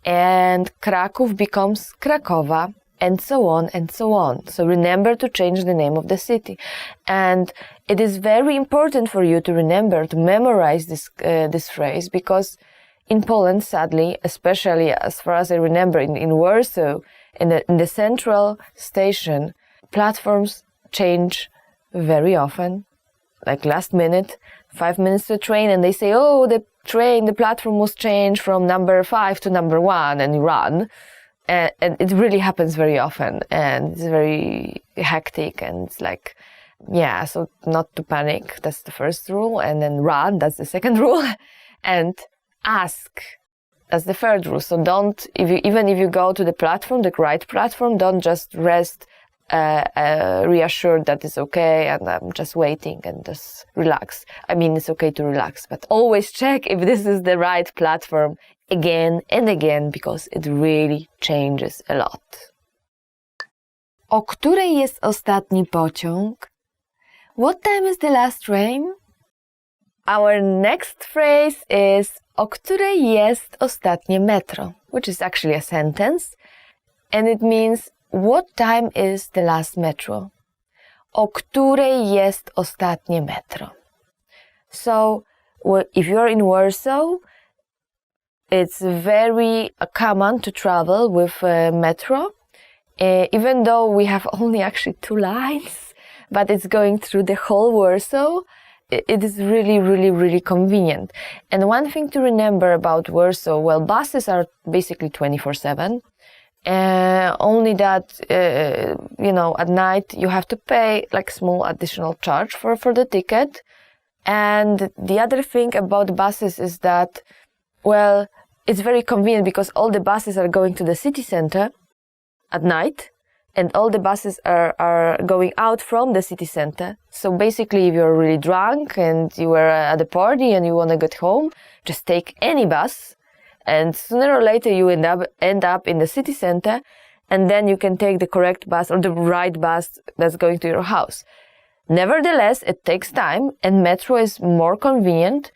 and Kraków becomes Krakowa, and so on and so on. So remember to change the name of the city. And it is very important for you to remember to memorize this phrase, because in Poland, sadly, especially as far as I remember in Warsaw, in the central station, platforms change very often, like last minute, 5 minutes to train, and they say, oh, the platform was changed from number 5 to number 1, and you run. And it really happens very often, and it's very hectic, and it's like, yeah, so not to panic, that's the first rule, and then run, that's the second rule. And ask That's the third rule. So even if you go to the platform, the right platform, don't just rest reassured that it's okay and I'm just waiting and just relax. I mean, it's okay to relax, but always check if this is the right platform again and again, because it really changes a lot. O której jest ostatni pociąg? What time is the last train? Our next phrase is o której jest ostatnie metro, which is actually a sentence, and it means what time is the last metro? O której jest ostatnie metro? So, if you're in Warsaw, it's very common to travel with metro, even though we have only actually 2 lines, but it's going through the whole Warsaw. It is really, really, really convenient. And one thing to remember about Warsaw, well, buses are basically 24/7. Only that, at night you have to pay like small additional charge for the ticket. And the other thing about buses is that, well, it's very convenient because all the buses are going to the city center at night, and all the buses are going out from the city center. So basically, if you're really drunk and you were at a party and you want to get home, just take any bus, and sooner or later you end up in the city center, and then you can take the correct bus or the right bus that's going to your house. Nevertheless, it takes time, and metro is more convenient.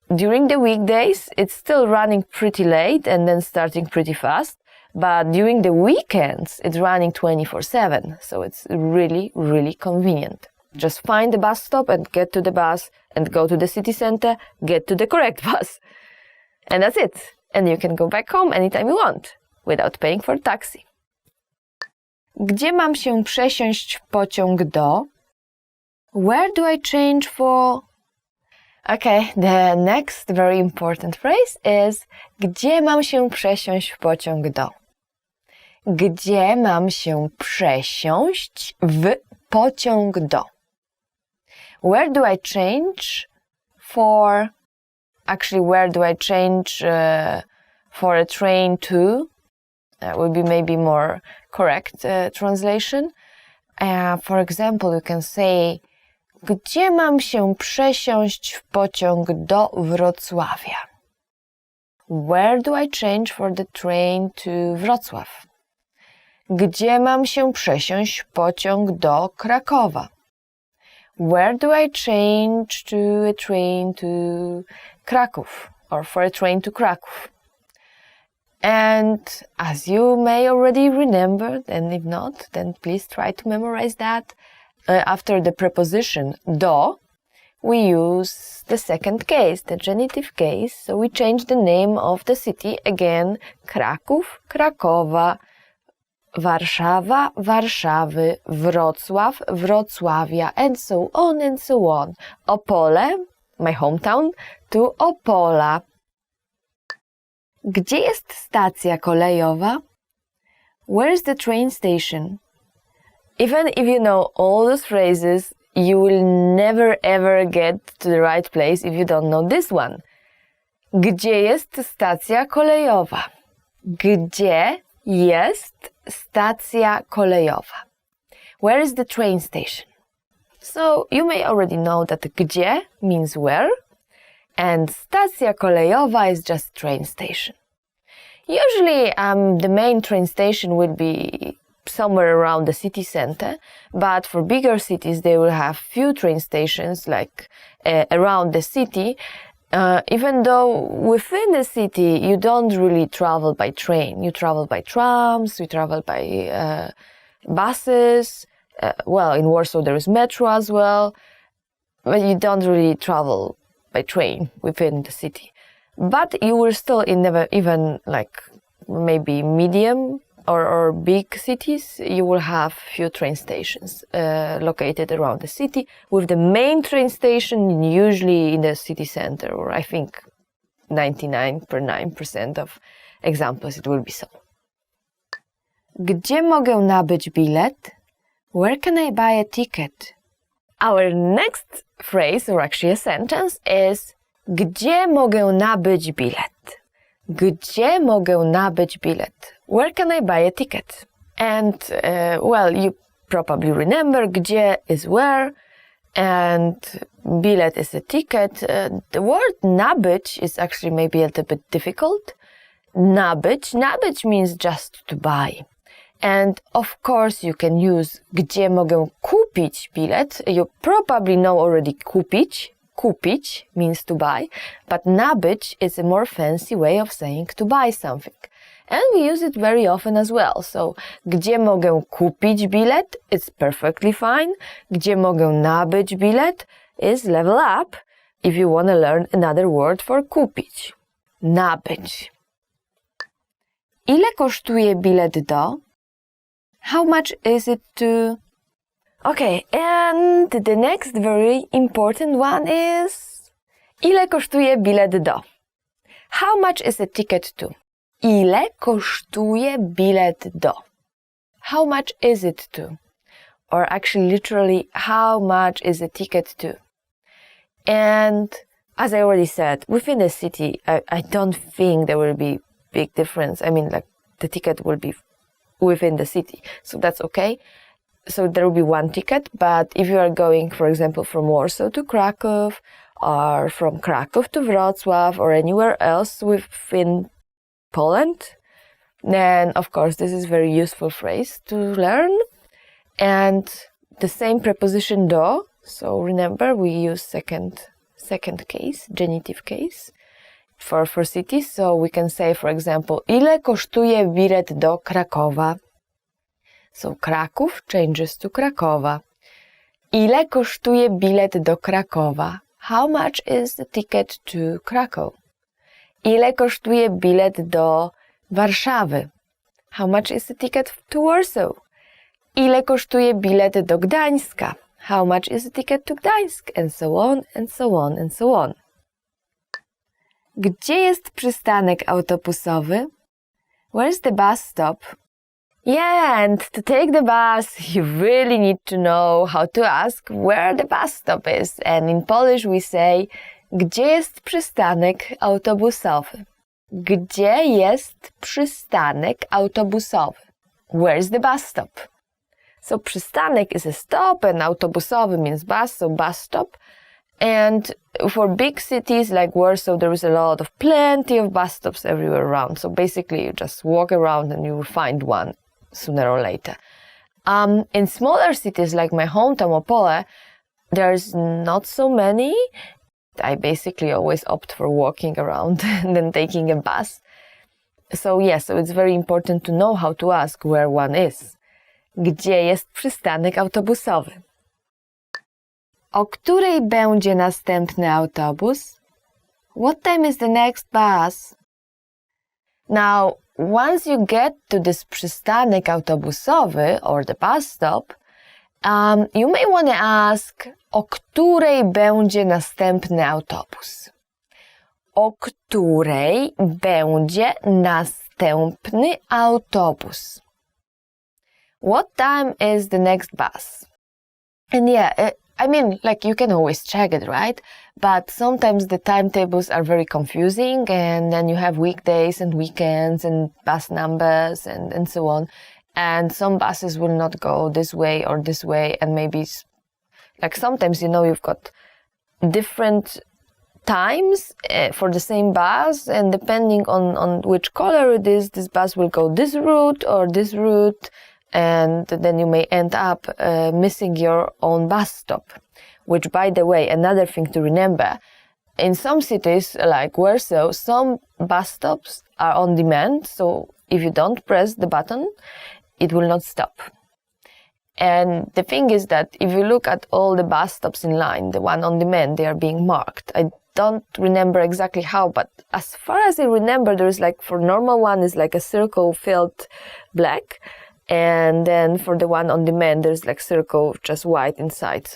During the weekdays, it's still running pretty late and then starting pretty fast. But during the weekends, it's running 24/7. So it's really, really convenient. Just find the bus stop and get to the bus and go to the city center, get to the correct bus. And that's it. And you can go back home anytime you want without paying for taxi. Gdzie mam się przesiąść w pociąg do? Where do I change for? Okay, the next very important phrase is gdzie mam się przesiąść w pociąg do? Gdzie mam się przesiąść w pociąg do? Where do I change for? Actually, where do I change for a train to? That would be maybe more correct translation. For example, you can say gdzie mam się przesiąść w pociąg do Wrocławia? Where do I change for the train to Wrocław? Gdzie mam się przesiąść w pociąg do Krakowa? Where do I change to a train to Kraków, or for a train to Kraków? And as you may already remember, and if not, then please try to memorize that. After the preposition do, we use the second case, the genitive case. So we change the name of the city again: Kraków, Krakowa, Warszawa, Warszawy, Wrocław, Wrocławia, and so on and so on. Opole, my hometown, to Opola. Gdzie jest stacja kolejowa? Where is the train station? Even if you know all those phrases, you will never ever get to the right place if you don't know this one. Gdzie jest stacja kolejowa? Gdzie jest stacja kolejowa? Where is the train station? So you may already know that gdzie means where, and stacja kolejowa is just train station. Usually the main train station will be somewhere around the city center, but for bigger cities they will have few train stations like around the city, even though within the city you don't really travel by train. You travel by trams, you travel by buses. Well, in Warsaw there is metro as well, but you don't really travel by train within the city. But you will still even like maybe medium or big cities, you will have few train stations located around the city, with the main train station usually in the city center, or I think 99.9% of examples it will be so. Gdzie mogę nabyć bilet? Where can I buy a ticket? Our next phrase, or actually a sentence, is gdzie mogę nabyć bilet? Gdzie mogę nabyć bilet? Where can I buy a ticket? And, well, you probably remember gdzie is where, and bilet is a ticket. The word nabyć is actually maybe a little bit difficult. Nabyć means just to buy. And of course you can use gdzie mogę kupić bilet. You probably know already kupić means to buy, but nabyć is a more fancy way of saying to buy something. And we use it very often as well. So, gdzie mogę kupić bilet? It's perfectly fine. Gdzie mogę nabyć bilet? Is level up if you want to learn another word for kupić. Nabyć. Ile kosztuje bilet do? How much is it to? Okay, and the next very important one is ile kosztuje bilet do? How much is a ticket to? Ile kosztuje bilet do? How much is it to? Or actually literally, how much is a ticket to? And as I already said, within the city, I don't think there will be big difference. I mean, like the ticket will be within the city, so that's okay. So there will be one ticket, but if you are going, for example, from Warsaw to Krakow, or from Krakow to Wrocław, or anywhere else within Poland, then of course this is a very useful phrase to learn. And the same preposition do, so remember we use second case, genitive case, for cities. So we can say, for example, ile kosztuje bilet do Krakowa? So Kraków changes to Krakowa. Ile kosztuje bilet do Krakowa? How much is the ticket to Krakow? Ile kosztuje bilet do Warszawy? How much is the ticket to Warsaw? Ile kosztuje bilet do Gdańska? How much is the ticket to Gdańsk? And so on, and so on, and so on. Gdzie jest przystanek autobusowy? Where's the bus stop? Yeah, and to take the bus, you really need to know how to ask where the bus stop is. And in Polish we say, gdzie jest przystanek autobusowy? Gdzie jest przystanek autobusowy? Where's the bus stop? So przystanek is a stop and autobusowy means bus, so bus stop. And for big cities like Warsaw, there is plenty of bus stops everywhere around. So basically you just walk around and you will find one sooner or later. In smaller cities like my hometown Opole, there's not so many. I basically always opt for walking around than taking a bus. So so it's very important to know how to ask where one is. Gdzie jest przystanek autobusowy? O której będzie następny autobus? What time is the next bus? Now, once you get to this przystanek autobusowy or the bus stop, you may want to ask, o której będzie następny autobus? O której będzie następny autobus? What time is the next bus? And I mean, like you can always check it, right? But sometimes the timetables are very confusing and then you have weekdays and weekends and bus numbers and so on. And some buses will not go this way or this way, and maybe like sometimes, you've got different times for the same bus, and depending on which color it is, this bus will go this route or this route, and then you may end up missing your own bus stop. Which, by the way, another thing to remember, in some cities like Warsaw, some bus stops are on demand, so if you don't press the button, it will not stop. And the thing is that if you look at all the bus stops in line, the one on demand, they are being marked. I don't remember exactly how, but as far as I remember, there is for normal one is a circle filled black, and then for the one on demand, there's circle just white inside.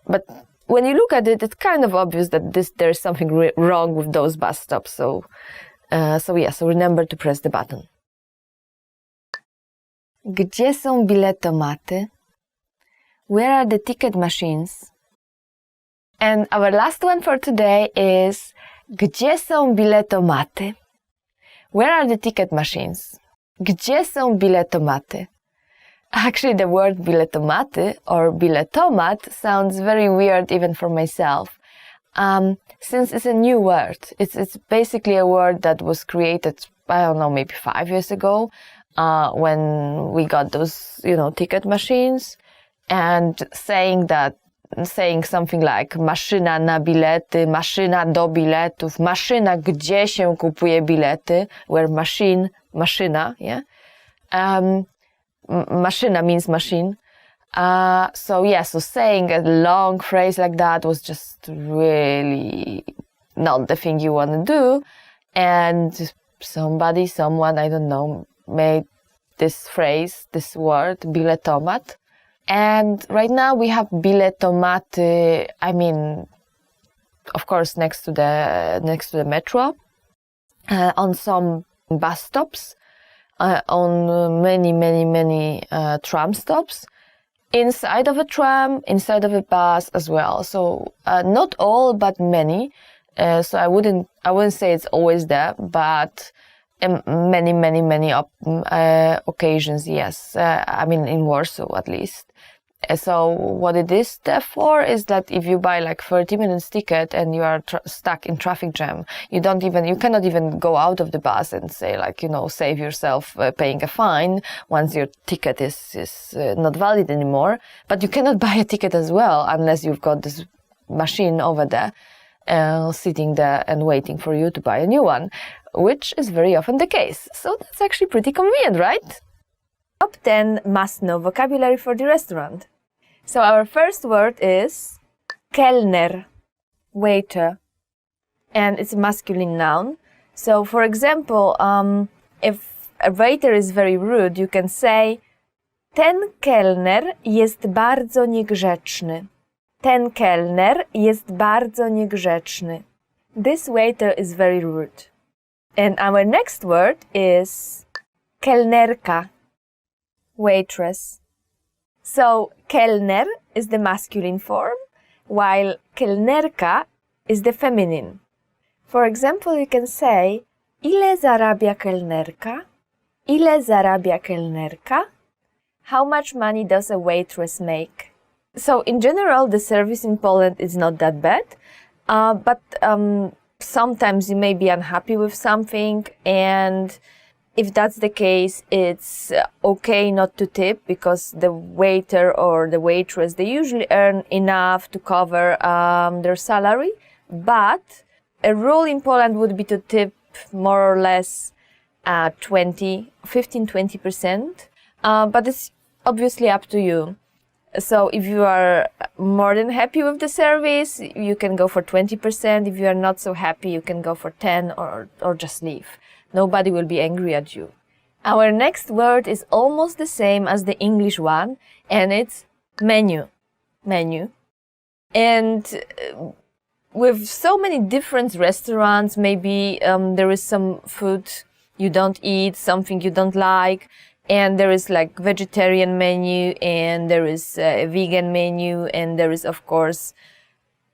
But when you look at it, it's kind of obvious that there's something wrong with those bus stops. So remember to press the button. Gdzie są biletomaty? Where are the ticket machines? And our last one for today is gdzie są biletomaty? Where are the ticket machines? Gdzie są biletomaty? Actually, the word biletomaty or biletomat sounds very weird even for myself. Since it's a new word, it's basically a word that was created, I don't know, maybe 5 years ago, when we got those, ticket machines, and saying something like maszyna na bilety, maszyna do biletów, maszyna gdzie się kupuje bilety, where maszyna, yeah? Maszyna means machine. So saying a long phrase like that was just really not the thing you want to do. And someone, I don't know, made this phrase, this word, biletomat. And right now we have biletomaty, of course, next to the metro, on some bus stops, on many tram stops, inside of a tram, inside of a bus as well. So not all, but many. So I wouldn't say it's always there, but many occasions, yes. In Warsaw at least. So what it is therefore is that if you buy like 30 minutes ticket and you are stuck in traffic jam, you cannot even go out of the bus and say save yourself paying a fine once your ticket is not valid anymore. But you cannot buy a ticket as well unless you've got this machine over there sitting there and waiting for you to buy a new one, which is very often the case. So that's actually pretty convenient, right? Top 10 must-know vocabulary for the restaurant. So our first word is kellner, waiter, and it's a masculine noun. So for example, if a waiter is very rude, you can say ten kelner jest bardzo niegrzeczny. Ten kelner jest bardzo niegrzeczny. This waiter is very rude. And our next word is kelnerka, waitress. So kellner is the masculine form, while kelnerka is the feminine. For example, you can say ile zarabia kelnerka? Ile zarabia kelnerka? How much money does a waitress make? So in general, the service in Poland is not that bad, but sometimes you may be unhappy with something, and if that's the case, it's okay not to tip because the waiter or the waitress, they usually earn enough to cover their salary. But a rule in Poland would be to tip more or less 15-20%. But it's obviously up to you. So if you are more than happy with the service, you can go for 20%. If you are not so happy, you can go for 10 or just leave. Nobody will be angry at you. Our next word is almost the same as the English one, and it's menu. Menu. And with so many different restaurants, maybe there is some food you don't eat, something you don't like, and there is like vegetarian menu, and there is a vegan menu, and there is of course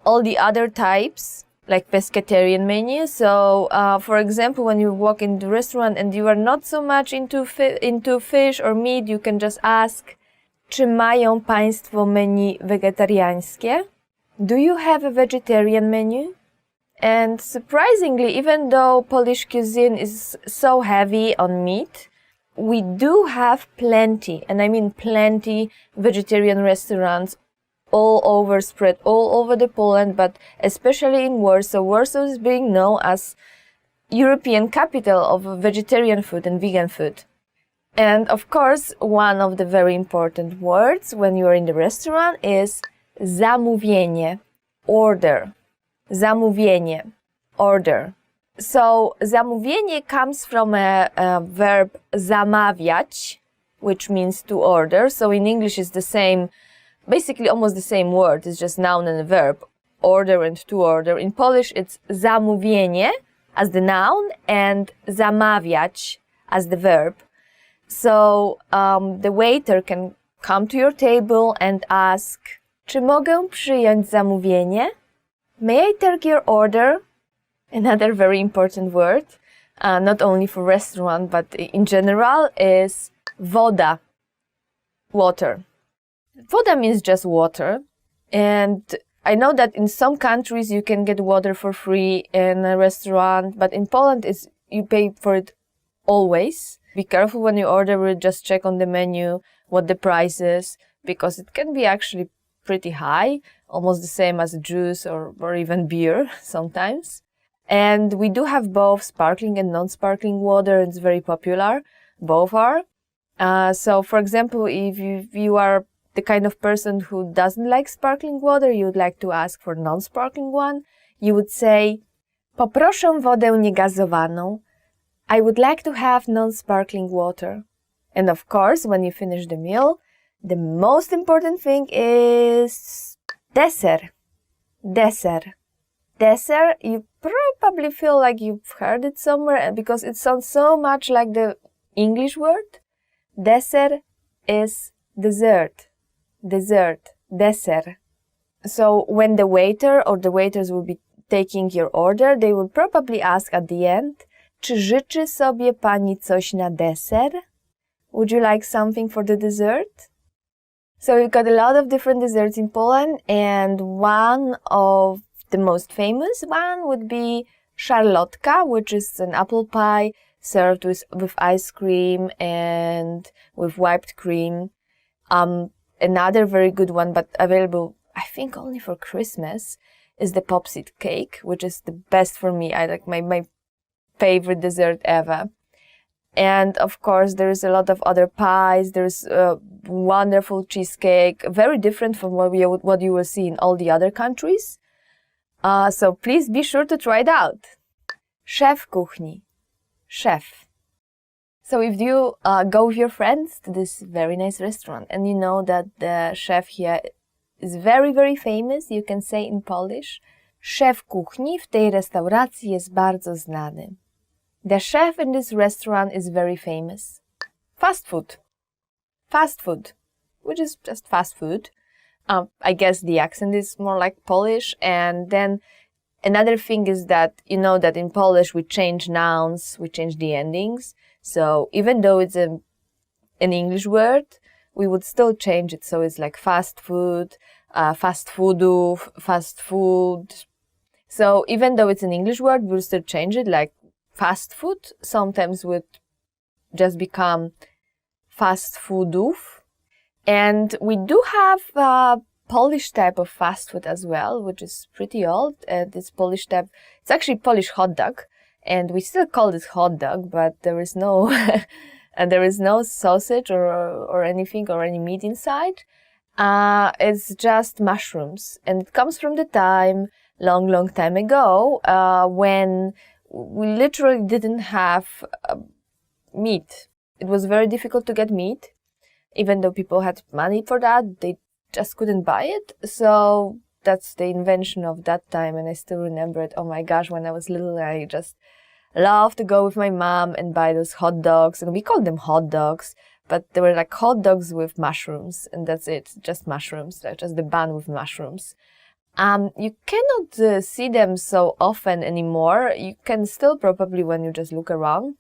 all the other types like pescatarian menu. So for example, when you walk in the restaurant and you are not so much into fish or meat, you can just ask, czy mają państwo menu wegetariańskie? Do you have a vegetarian menu? And surprisingly, even though Polish cuisine is so heavy on meat, we do have plenty, and I mean plenty, vegetarian restaurants spread all over the Poland, but especially in Warsaw. Warsaw is being known as European capital of vegetarian food and vegan food. And of course, one of the very important words when you are in the restaurant is zamówienie, order. Zamówienie, order. So zamówienie comes from a verb zamawiać, which means to order. So in English it's the same, basically almost the same word. It's just noun and a verb, order and to order. In Polish it's zamówienie as the noun and zamawiać as the verb. So the waiter can come to your table and ask, czy mogę przyjąć zamówienie? May I take your order? Another very important word. not only for restaurant, but in general, is woda, water. Woda means just water. And I know that in some countries you can get water for free in a restaurant, but in Poland you pay for it always. Be careful when you order it, just check on the menu what the price is, because it can be actually pretty high, almost the same as juice or even beer sometimes. And we do have both sparkling and non-sparkling water. It's very popular. Both are. So, for example, if you are the kind of person who doesn't like sparkling water, you would like to ask for non-sparkling one, you would say, poproszę wodę niegazowaną. I would like to have non-sparkling water. And of course, when you finish the meal, the most important thing is dessert. Dessert. Dessert, you probably feel like you've heard it somewhere because it sounds so much like the English word. Dessert is dessert. Dessert. Dessert. So when the waiter or the waiters will be taking your order, they will probably ask at the end, czy życzy sobie pani coś na deser? Would you like something for the dessert? So we've got a lot of different desserts in Poland, and one of the most famous one would be szarlotka, which is an apple pie served with ice cream and with whipped cream. Another very good one, but available, I think, only for Christmas, is the popsicle cake, which is the best for me. I like my favorite dessert ever. And of course, there's a lot of other pies. There's a wonderful cheesecake, very different from what you will see in all the other countries. So please be sure to try it out. Szef kuchni. Chef. So if you go with your friends to this very nice restaurant and you know that the chef here is very, very famous, you can say in Polish, szef kuchni w tej restauracji jest bardzo znany. The chef in this restaurant is very famous. Fast food. Fast food, which is just fast food. I guess the accent is more like Polish. And then another thing is that, you know that in Polish we change nouns, we change the endings. So even though it's an English word, we would still change it. So it's like fast food, fast foodów, fast food. So even though it's an English word, we'll still change it, like fast food sometimes would just become fast foodów. And we do have a Polish type of fast food as well, which is pretty old. This Polish type, it's actually Polish hot dog, and we still call it hot dog, but there is no there is no sausage or anything or any meat inside. It's just mushrooms, and it comes from the time long time ago when we literally didn't have meat. It was very difficult to get meat. Even though people had money for that, they just couldn't buy it. So that's the invention of that time, and I still remember it. Oh my gosh, when I was little, I just loved to go with my mom and buy those hot dogs, and we called them hot dogs, but they were like hot dogs with mushrooms, and that's it, just mushrooms, like just the bun with mushrooms. You cannot see them so often anymore. You can still probably when you just look around,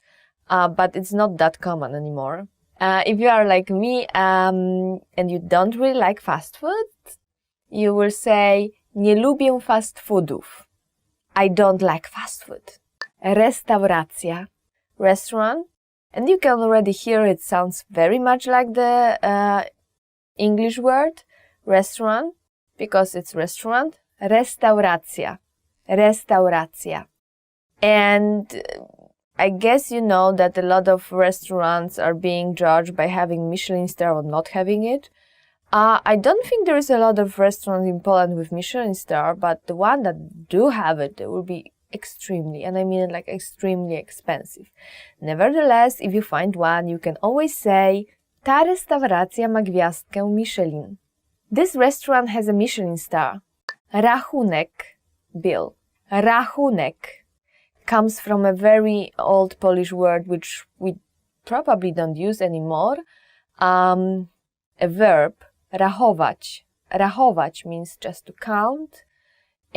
but it's not that common anymore. If you are like me and you don't really like fast food, you will say nie lubię fast foodów. I don't like fast food. Restauracja, restaurant, and you can already hear it sounds very much like the English word restaurant, because it's restaurant. Restauracja, restauracja. And I guess you know that a lot of restaurants are being judged by having Michelin star or not having it. I don't think there is a lot of restaurants in Poland with Michelin star, but the one that do have it, they will be extremely, and I mean it like extremely expensive. Nevertheless, if you find one, you can always say ta restauracja ma gwiazdkę Michelin. This restaurant has a Michelin star. Rachunek, bill. Rachunek comes from a very old Polish word which we probably don't use anymore. A verb, rachować. Rachować means just to count.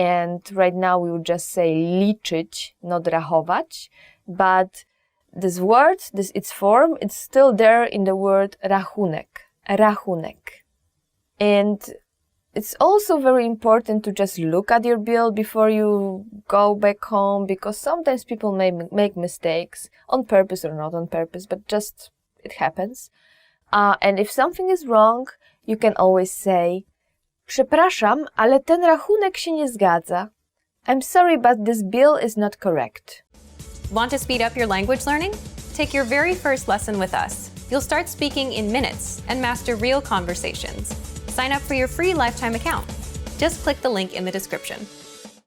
And right now we would just say liczyć, not rachować. But this word, its form, it's still there in the word rachunek. Rachunek. And it's also very important to just look at your bill before you go back home, because sometimes people may make mistakes, on purpose or not on purpose, but just it happens. And if something is wrong, you can always say, przepraszam, ale ten rachunek się nie zgadza. I'm sorry, but this bill is not correct. Want to speed up your language learning? Take your very first lesson with us. You'll start speaking in minutes and master real conversations. Sign up for your free lifetime account. Just click the link in the description.